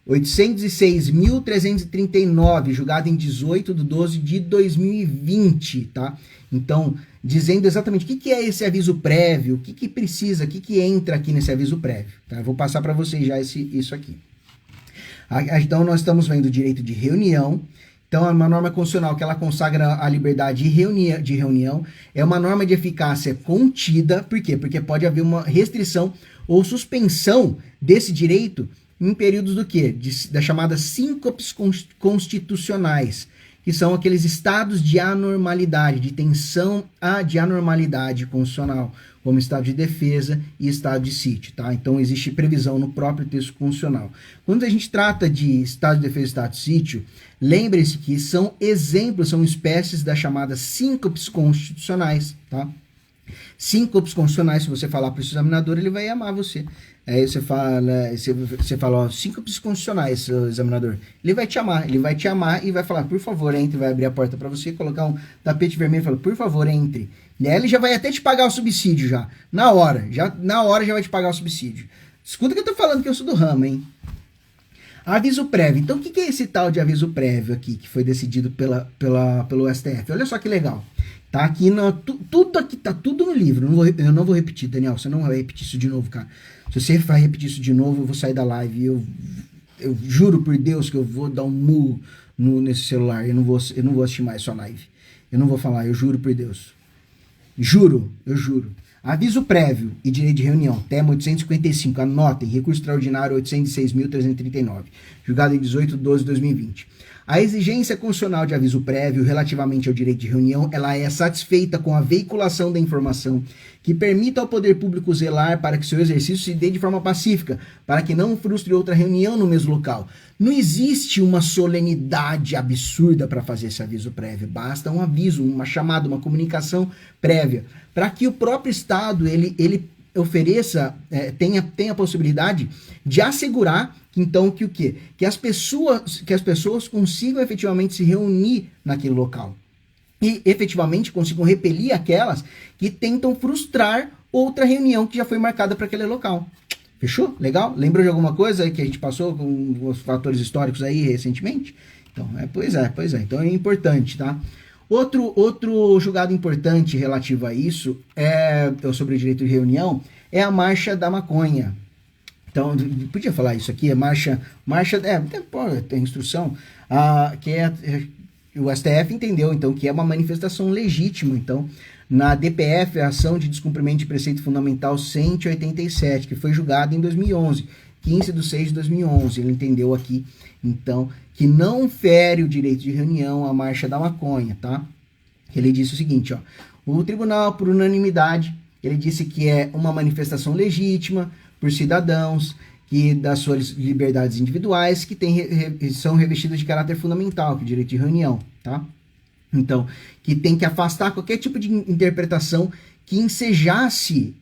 806.339, julgado em 18/12/2020, tá? Então, dizendo exatamente o que é esse aviso prévio, o que precisa, o que entra aqui nesse aviso prévio, tá? Eu vou passar para vocês já isso aqui. Então, nós estamos vendo o direito de reunião. Então, é uma norma constitucional que ela consagra a liberdade de reunião. É uma norma de eficácia contida. Por quê? Porque pode haver uma restrição ou suspensão desse direito em períodos do quê? Das chamadas síncopes constitucionais, que são aqueles estados de anormalidade, de tensão de anormalidade constitucional, como estado de defesa e estado de sítio, tá? Então, existe previsão no próprio texto constitucional. Quando a gente trata de estado de defesa e estado de sítio, lembre-se que são exemplos, são espécies das chamadas síncopes constitucionais, tá? Síncopes constitucionais, se você falar para o examinador, ele vai amar você. Aí você fala, ó, síncopes constitucionais, seu examinador. Ele vai te amar e vai falar, por favor, entre, vai abrir a porta para você, colocar um tapete vermelho e falar, por favor, entre. E aí ele já vai até te pagar o subsídio já, na hora já vai te pagar o subsídio. Escuta que eu tô falando que eu sou do ramo, hein? Aviso prévio. Então, o que é esse tal de aviso prévio aqui, que foi decidido pelo STF? Olha só que legal. Tá aqui, tudo aqui, tá tudo no livro. Eu não vou repetir, Daniel, você não vai repetir isso de novo, cara. Se você vai repetir isso de novo, eu vou sair da live. Eu juro por Deus que eu vou dar um murro nesse celular. Eu não vou assistir mais sua live. Eu não vou falar, eu juro por Deus. Juro, eu juro. Aviso prévio e direito de reunião, tema 855, anotem, recurso extraordinário 806.339, julgado em 18/12/2020. A exigência constitucional de aviso prévio relativamente ao direito de reunião, ela é satisfeita com a veiculação da informação que permita ao poder público zelar para que seu exercício se dê de forma pacífica, para que não frustre outra reunião no mesmo local. Não existe uma solenidade absurda para fazer esse aviso prévio, basta um aviso, uma chamada, uma comunicação prévia, para que o próprio Estado ele ofereça, tenha a possibilidade de assegurar então que o quê? Que as pessoas consigam efetivamente se reunir naquele local e efetivamente consigam repelir aquelas que tentam frustrar outra reunião que já foi marcada para aquele local. Fechou? Legal? Lembrou de alguma coisa que a gente passou com os fatores históricos aí recentemente? Então, pois é. Então é importante, tá? Outro julgado importante relativo a isso, sobre o direito de reunião, é a Marcha da Maconha. Então, podia falar isso aqui, tem instrução, o STF entendeu, então, que é uma manifestação legítima, então, na DPF, a ação de descumprimento de preceito fundamental 187, que foi julgada em 2011, 15/6/2011, ele entendeu aqui, então, que não fere o direito de reunião a Marcha da Maconha, tá? Ele disse o seguinte, ó, o tribunal, por unanimidade, ele disse que é uma manifestação legítima por cidadãos que das suas liberdades individuais que são revestidas de caráter fundamental, que é o direito de reunião, tá? Então, que tem que afastar qualquer tipo de interpretação que ensejasse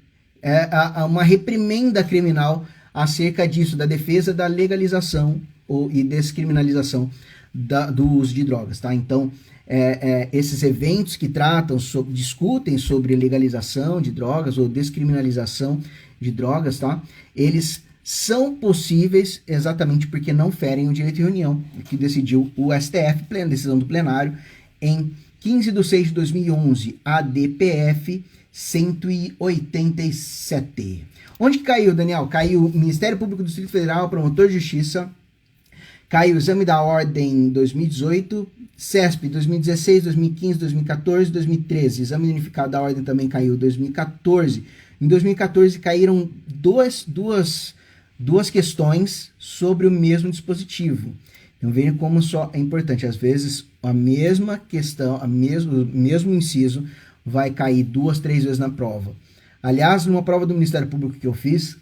uma reprimenda criminal acerca disso, da defesa da legalização e descriminalização do uso de drogas, tá? Então, esses eventos que discutem sobre legalização de drogas ou descriminalização de drogas, tá? Eles são possíveis exatamente porque não ferem o direito de reunião, que decidiu o STF, decisão do plenário, em 15/6/2011, ADPF 187. Onde que caiu, Daniel? Caiu o Ministério Público do Distrito Federal, Promotor de Justiça, caiu o Exame da Ordem 2018, CESP 2016, 2015, 2014, 2013. Exame Unificado da Ordem também caiu 2014. Em 2014 caíram duas questões sobre o mesmo dispositivo. Então vejam como só é importante. Às vezes a mesma questão, o mesmo inciso vai cair 2, 3 vezes na prova. Aliás, numa prova do Ministério Público que eu fiz,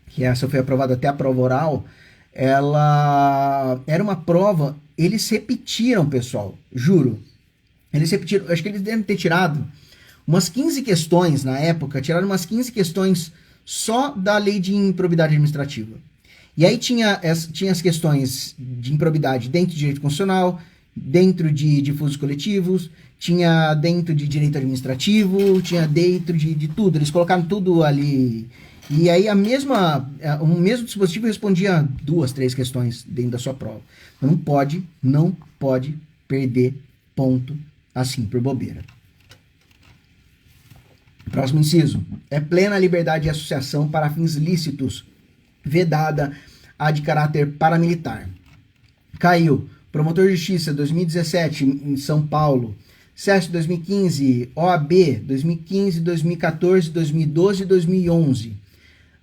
que essa foi aprovada até a prova oral, ela era uma prova, eles repetiram, pessoal, juro. Eles repetiram, acho que eles devem ter tirado umas 15 questões na época, tiraram umas 15 questões só da lei de improbidade administrativa. E aí tinha as questões de improbidade dentro de direito constitucional, dentro de difusos coletivos, tinha dentro de direito administrativo, tinha dentro de tudo. Eles colocaram tudo ali. E aí o mesmo dispositivo respondia 2, 3 questões dentro da sua prova. Não pode perder ponto assim, por bobeira. Próximo inciso. É plena liberdade de associação para fins lícitos, vedada a de caráter paramilitar. Caiu. Promotor de Justiça 2017 em São Paulo. CESP 2015, OAB 2015, 2014, 2012 e 2011.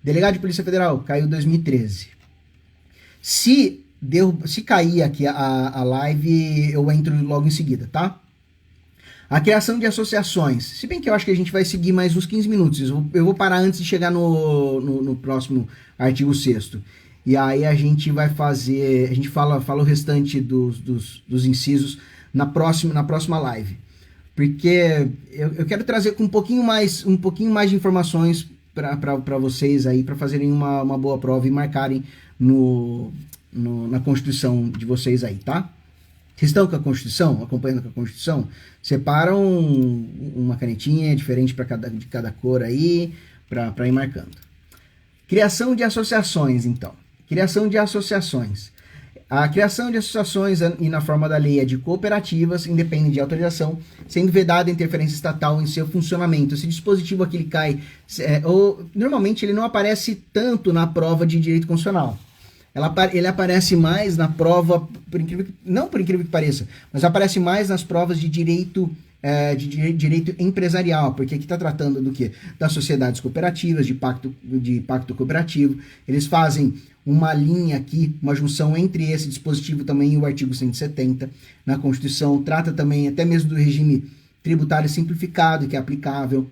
Delegado de Polícia Federal, caiu 2013. Se se cair aqui a live, eu entro logo em seguida, tá? A criação de associações. Se bem que eu acho que a gente vai seguir mais uns 15 minutos. Eu vou parar antes de chegar no próximo artigo 6º. E aí a gente vai fazer... A gente fala o restante dos incisos na próxima live. Porque eu quero trazer com um pouquinho mais de informações para vocês aí, para fazerem uma boa prova e marcarem na Constituição de vocês aí, tá? Vocês estão com a Constituição? Acompanhando com a Constituição? Separam uma canetinha diferente de cada cor aí, para ir marcando. Criação de associações, então. Criação de associações. A criação de associações e na forma da lei é de cooperativas, independente de autorização, sendo vedada a interferência estatal em seu funcionamento. Esse dispositivo aqui ele cai... normalmente ele não aparece tanto na prova de direito constitucional. Ele aparece mais na prova, não por incrível que pareça, mas aparece mais nas provas de direito empresarial, porque aqui está tratando do quê? Das sociedades cooperativas, de pacto cooperativo. Eles fazem uma linha aqui, uma junção entre esse dispositivo também e o artigo 170 na Constituição. Trata também até mesmo do regime tributário simplificado, que é aplicável,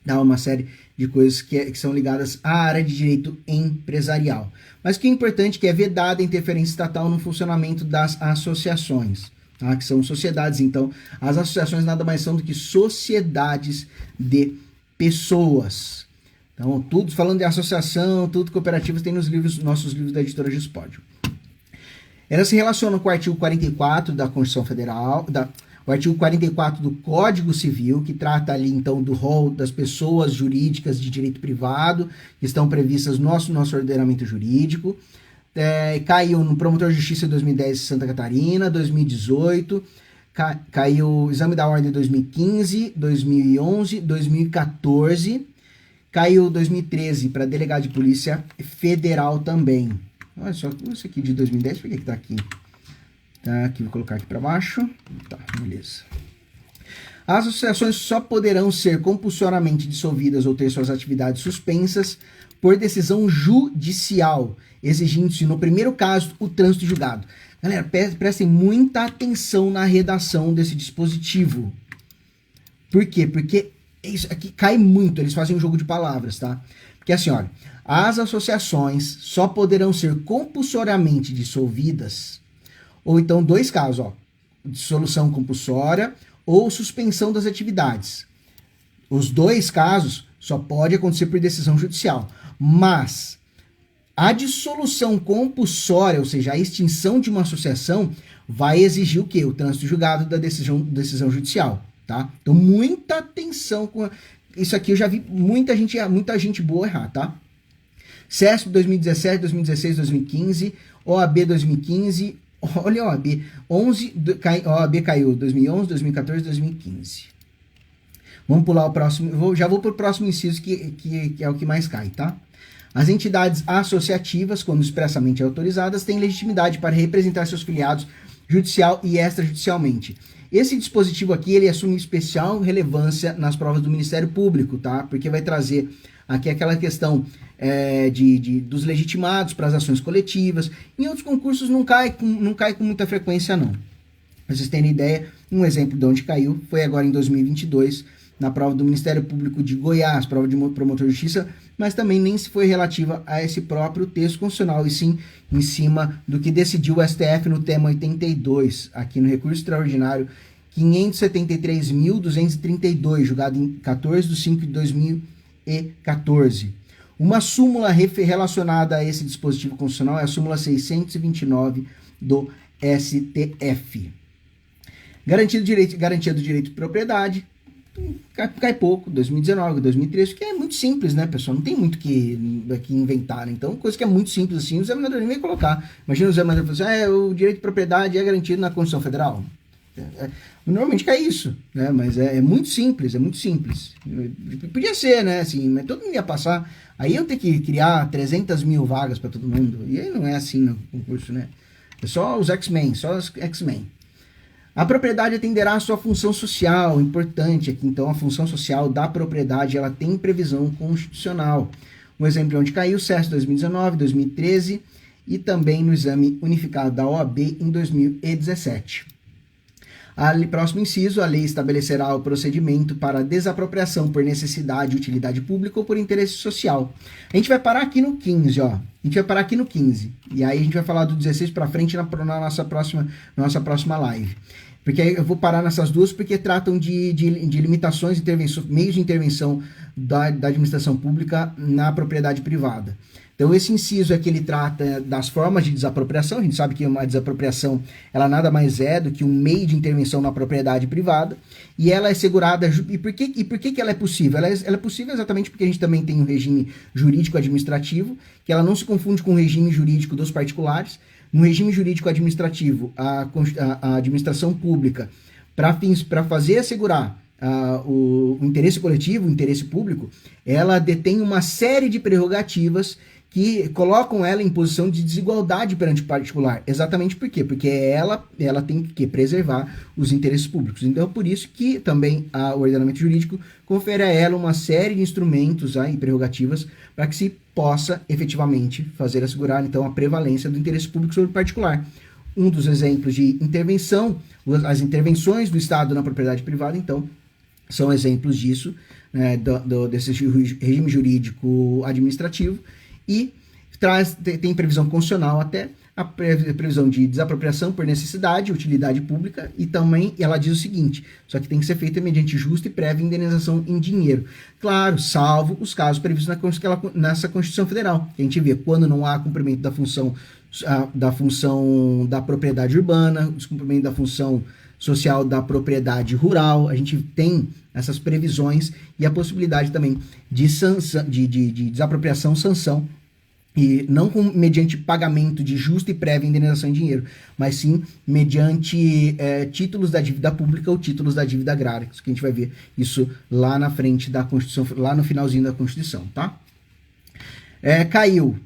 dá uma série de coisas que são ligadas à área de direito empresarial. Mas o que é importante é que é vedada a interferência estatal no funcionamento das associações, tá? Que são sociedades. Então, as associações nada mais são do que sociedades de pessoas. Então, tudo falando de associação, tudo cooperativas tem nos nossos livros da editora Gispódio. Elas se relacionam com o artigo 44 da Constituição Federal, o artigo 44 do Código Civil, que trata ali, então, do rol das pessoas jurídicas de direito privado, que estão previstas no nosso ordenamento jurídico. Caiu no Promotor de Justiça 2010 de Santa Catarina, 2018, caiu o Exame da Ordem 2015, 2011, 2014, caiu 2013 para Delegado de Polícia Federal também. Olha só, isso aqui de 2010, por que está aqui? Tá, aqui, vou colocar aqui para baixo. Tá, beleza. As associações só poderão ser compulsoriamente dissolvidas ou ter suas atividades suspensas por decisão judicial, exigindo-se, no primeiro caso, o trânsito julgado. Galera, prestem muita atenção na redação desse dispositivo. Por quê? Porque isso aqui cai muito, eles fazem um jogo de palavras, tá? Porque assim, olha, as associações só poderão ser compulsoriamente dissolvidas, ou então dois casos, ó, dissolução compulsória ou suspensão das atividades. Os dois casos só pode acontecer por decisão judicial, mas a dissolução compulsória, ou seja, a extinção de uma associação, vai exigir o quê? O trânsito julgado da decisão judicial, tá? Então, muita atenção com isso aqui. Eu já vi muita gente boa errar, tá? CESP 2017, 2016, 2015, OAB 2015, olha a OAB, OAB caiu 2011, 2014, 2015. Vamos pular o próximo, já vou para o próximo inciso que é o que mais cai, tá? As entidades associativas, quando expressamente autorizadas, têm legitimidade para representar seus filiados judicial e extrajudicialmente. Esse dispositivo aqui, ele assume especial relevância nas provas do Ministério Público, tá? Porque vai trazer aqui aquela questão dos legitimados para as ações coletivas. Em outros concursos não cai com muita frequência, não. Pra vocês terem ideia, um exemplo de onde caiu foi agora em 2022, na prova do Ministério Público de Goiás, prova de promotor de justiça, mas também nem se foi relativa a esse próprio texto constitucional, e sim em cima do que decidiu o STF no tema 82, aqui no recurso extraordinário 573.232, julgado em 14 de 5 de 2014. Uma súmula relacionada a esse dispositivo constitucional é a súmula 629 do STF. Garantia do direito de propriedade, cai pouco, 2019, 2013, que é muito simples, né, pessoal? Não tem muito que inventar, né? Então, coisa que é muito simples assim, o examinador nem vai colocar. Imagina o examinador falando assim, o direito de propriedade é garantido na Constituição Federal. Normalmente cai isso, né? Mas é muito simples, é muito simples. Podia ser, né, assim, mas todo mundo ia passar. Aí eu ter que criar 300 mil vagas para todo mundo, e aí não é assim no concurso, né? É só os X-Men, só os X-Men. A propriedade atenderá à sua função social, importante aqui. Então, a função social da propriedade, ela tem previsão constitucional. Um exemplo de onde caiu, CES 2019, 2013 e também no exame unificado da OAB em 2017. Próximo inciso, a lei estabelecerá o procedimento para desapropriação por necessidade, utilidade pública ou por interesse social. A gente vai parar aqui no 15, ó. A gente vai parar aqui no 15. E aí a gente vai falar do 16 para frente na nossa próxima live. Porque aí eu vou parar nessas duas porque tratam de limitações, meios de intervenção da administração pública na propriedade privada. Então, esse inciso é que ele trata das formas de desapropriação. A gente sabe que uma desapropriação, ela nada mais é do que um meio de intervenção na propriedade privada, e ela é segurada. E por que ela é possível? Ela é possível exatamente porque a gente também tem um regime jurídico administrativo, que ela não se confunde com o regime jurídico dos particulares. No regime jurídico administrativo, a administração pública, para fazer assegurar o interesse coletivo, o interesse público, ela detém uma série de prerrogativas que colocam ela em posição de desigualdade perante o particular. Exatamente por quê? Porque ela tem que preservar os interesses públicos. Então, por isso que também o ordenamento jurídico confere a ela uma série de instrumentos e prerrogativas para que se possa efetivamente fazer assegurar, então, a prevalência do interesse público sobre o particular. Um dos exemplos de intervenção, as intervenções do Estado na propriedade privada, então, são exemplos disso, né, desse regime jurídico administrativo, e tem previsão constitucional até a previsão de desapropriação por necessidade, utilidade pública, e também ela diz o seguinte, só que tem que ser feita mediante justa e prévia indenização em dinheiro. Claro, salvo os casos previstos nessa Constituição Federal. A gente vê quando não há cumprimento da função da propriedade urbana, descumprimento da função social da propriedade rural, a gente tem essas previsões e a possibilidade também de desapropriação, sanção, e não mediante pagamento de justa e prévia indenização em dinheiro, mas sim mediante títulos da dívida pública ou títulos da dívida agrária, que a gente vai ver isso lá na frente da Constituição, lá no finalzinho da Constituição, tá? Caiu.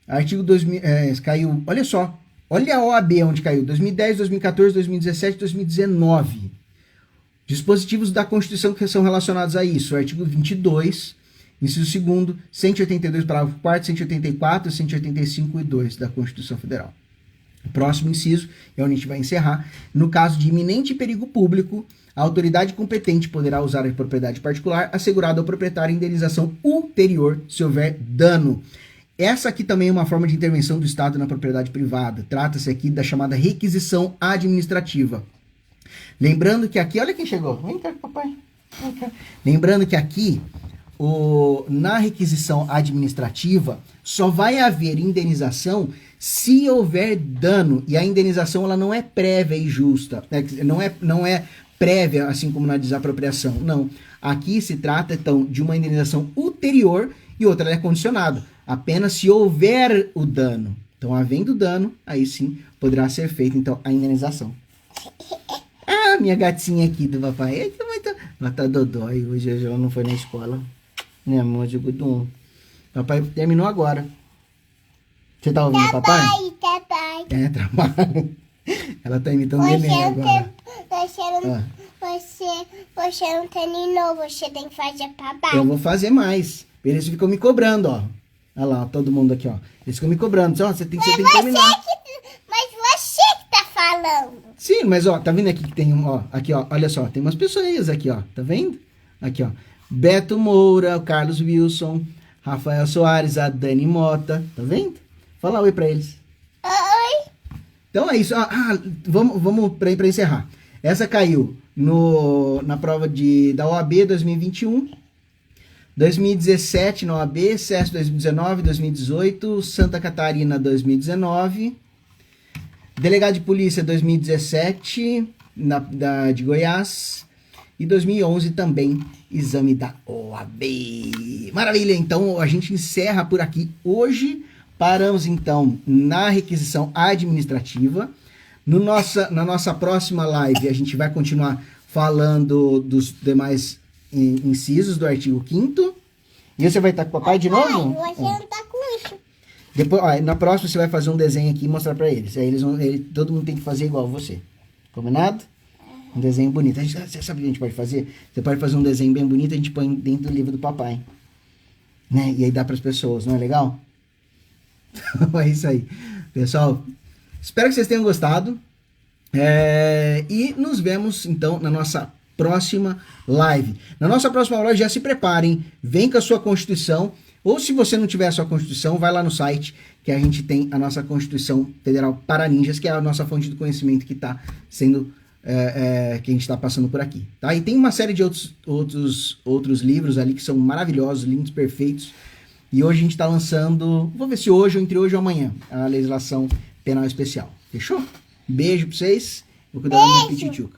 Artigo 2000, caiu, olha só, olha a OAB onde caiu, 2010, 2014, 2017, 2019. Dispositivos da Constituição que são relacionados a isso, artigo 22, inciso 2º, 182, parágrafo 4º, 184, 185 e 2 da Constituição Federal. O próximo inciso é onde a gente vai encerrar. No caso de iminente perigo público, a autoridade competente poderá usar a propriedade particular assegurada ao proprietário indenização ulterior se houver dano. Essa aqui também é uma forma de intervenção do Estado na propriedade privada. Trata-se aqui da chamada requisição administrativa. Lembrando que aqui, olha quem chegou. Vem cá, papai. Vem cá. Lembrando que aqui, na requisição administrativa, só vai haver indenização se houver dano. E a indenização ela não é prévia e justa. Não é prévia, assim como na desapropriação. Não. Aqui se trata, então, de uma indenização ulterior e outra ela é condicionada. Apenas se houver o dano. Então, havendo dano, aí sim poderá ser feita, então, a indenização. Ah, minha gatinha aqui do papai. Ela tá dodói. Hoje ela não foi na escola. Né, amor? Jogou. Papai terminou agora. Você tá ouvindo papai? Papai. Trabalho. Ela tá imitando o neném agora. Você não terminou. Você tem que fazer papai. Eu vou fazer mais. Eles ficam me cobrando, ó. Olha lá, todo mundo aqui, ó. Eles ficam me cobrando. Ó, você tem que terminar. Mas você que tá falando. Sim, mas ó, tá vendo aqui que tem aqui, ó, olha só, tem umas pessoas aqui, ó, tá vendo? Aqui, ó, Beto Moura, o Carlos Wilson, Rafael Soares, a Dani Mota, tá vendo? Fala oi pra eles. Oi. Então é isso, vamos pra encerrar. Essa caiu na prova da OAB 2021, 2017 na OAB, SESC 2019, 2018, Santa Catarina 2019, Delegado de Polícia 2017, de Goiás, e 2011 também, exame da OAB. Maravilha, então a gente encerra por aqui. Hoje paramos então na requisição administrativa. Na nossa próxima live a gente vai continuar falando dos demais incisos do artigo 5º. E você vai estar com o papai de novo? Você não tá com isso. Depois, na próxima você vai fazer um desenho aqui e mostrar pra eles. Aí todo mundo tem que fazer igual você. Combinado? Um desenho bonito. Você sabe o que a gente pode fazer? Você pode fazer um desenho bem bonito, a gente põe dentro do livro do papai. Né? E aí dá pras pessoas, não é legal? É isso aí. Pessoal, espero que vocês tenham gostado. E nos vemos, então, na nossa próxima live. Na nossa próxima live, já se preparem, vem com a sua Constituição, ou se você não tiver a sua Constituição, vai lá no site, que a gente tem a nossa Constituição Federal para Ninjas, que é a nossa fonte do conhecimento que está sendo, que a gente está passando por aqui. Tá? E tem uma série de outros livros ali que são maravilhosos, lindos, perfeitos. E hoje a gente está lançando, vou ver se hoje ou entre hoje ou amanhã, a legislação penal especial. Fechou? Beijo pra vocês. Vou cuidar da minha pitituca.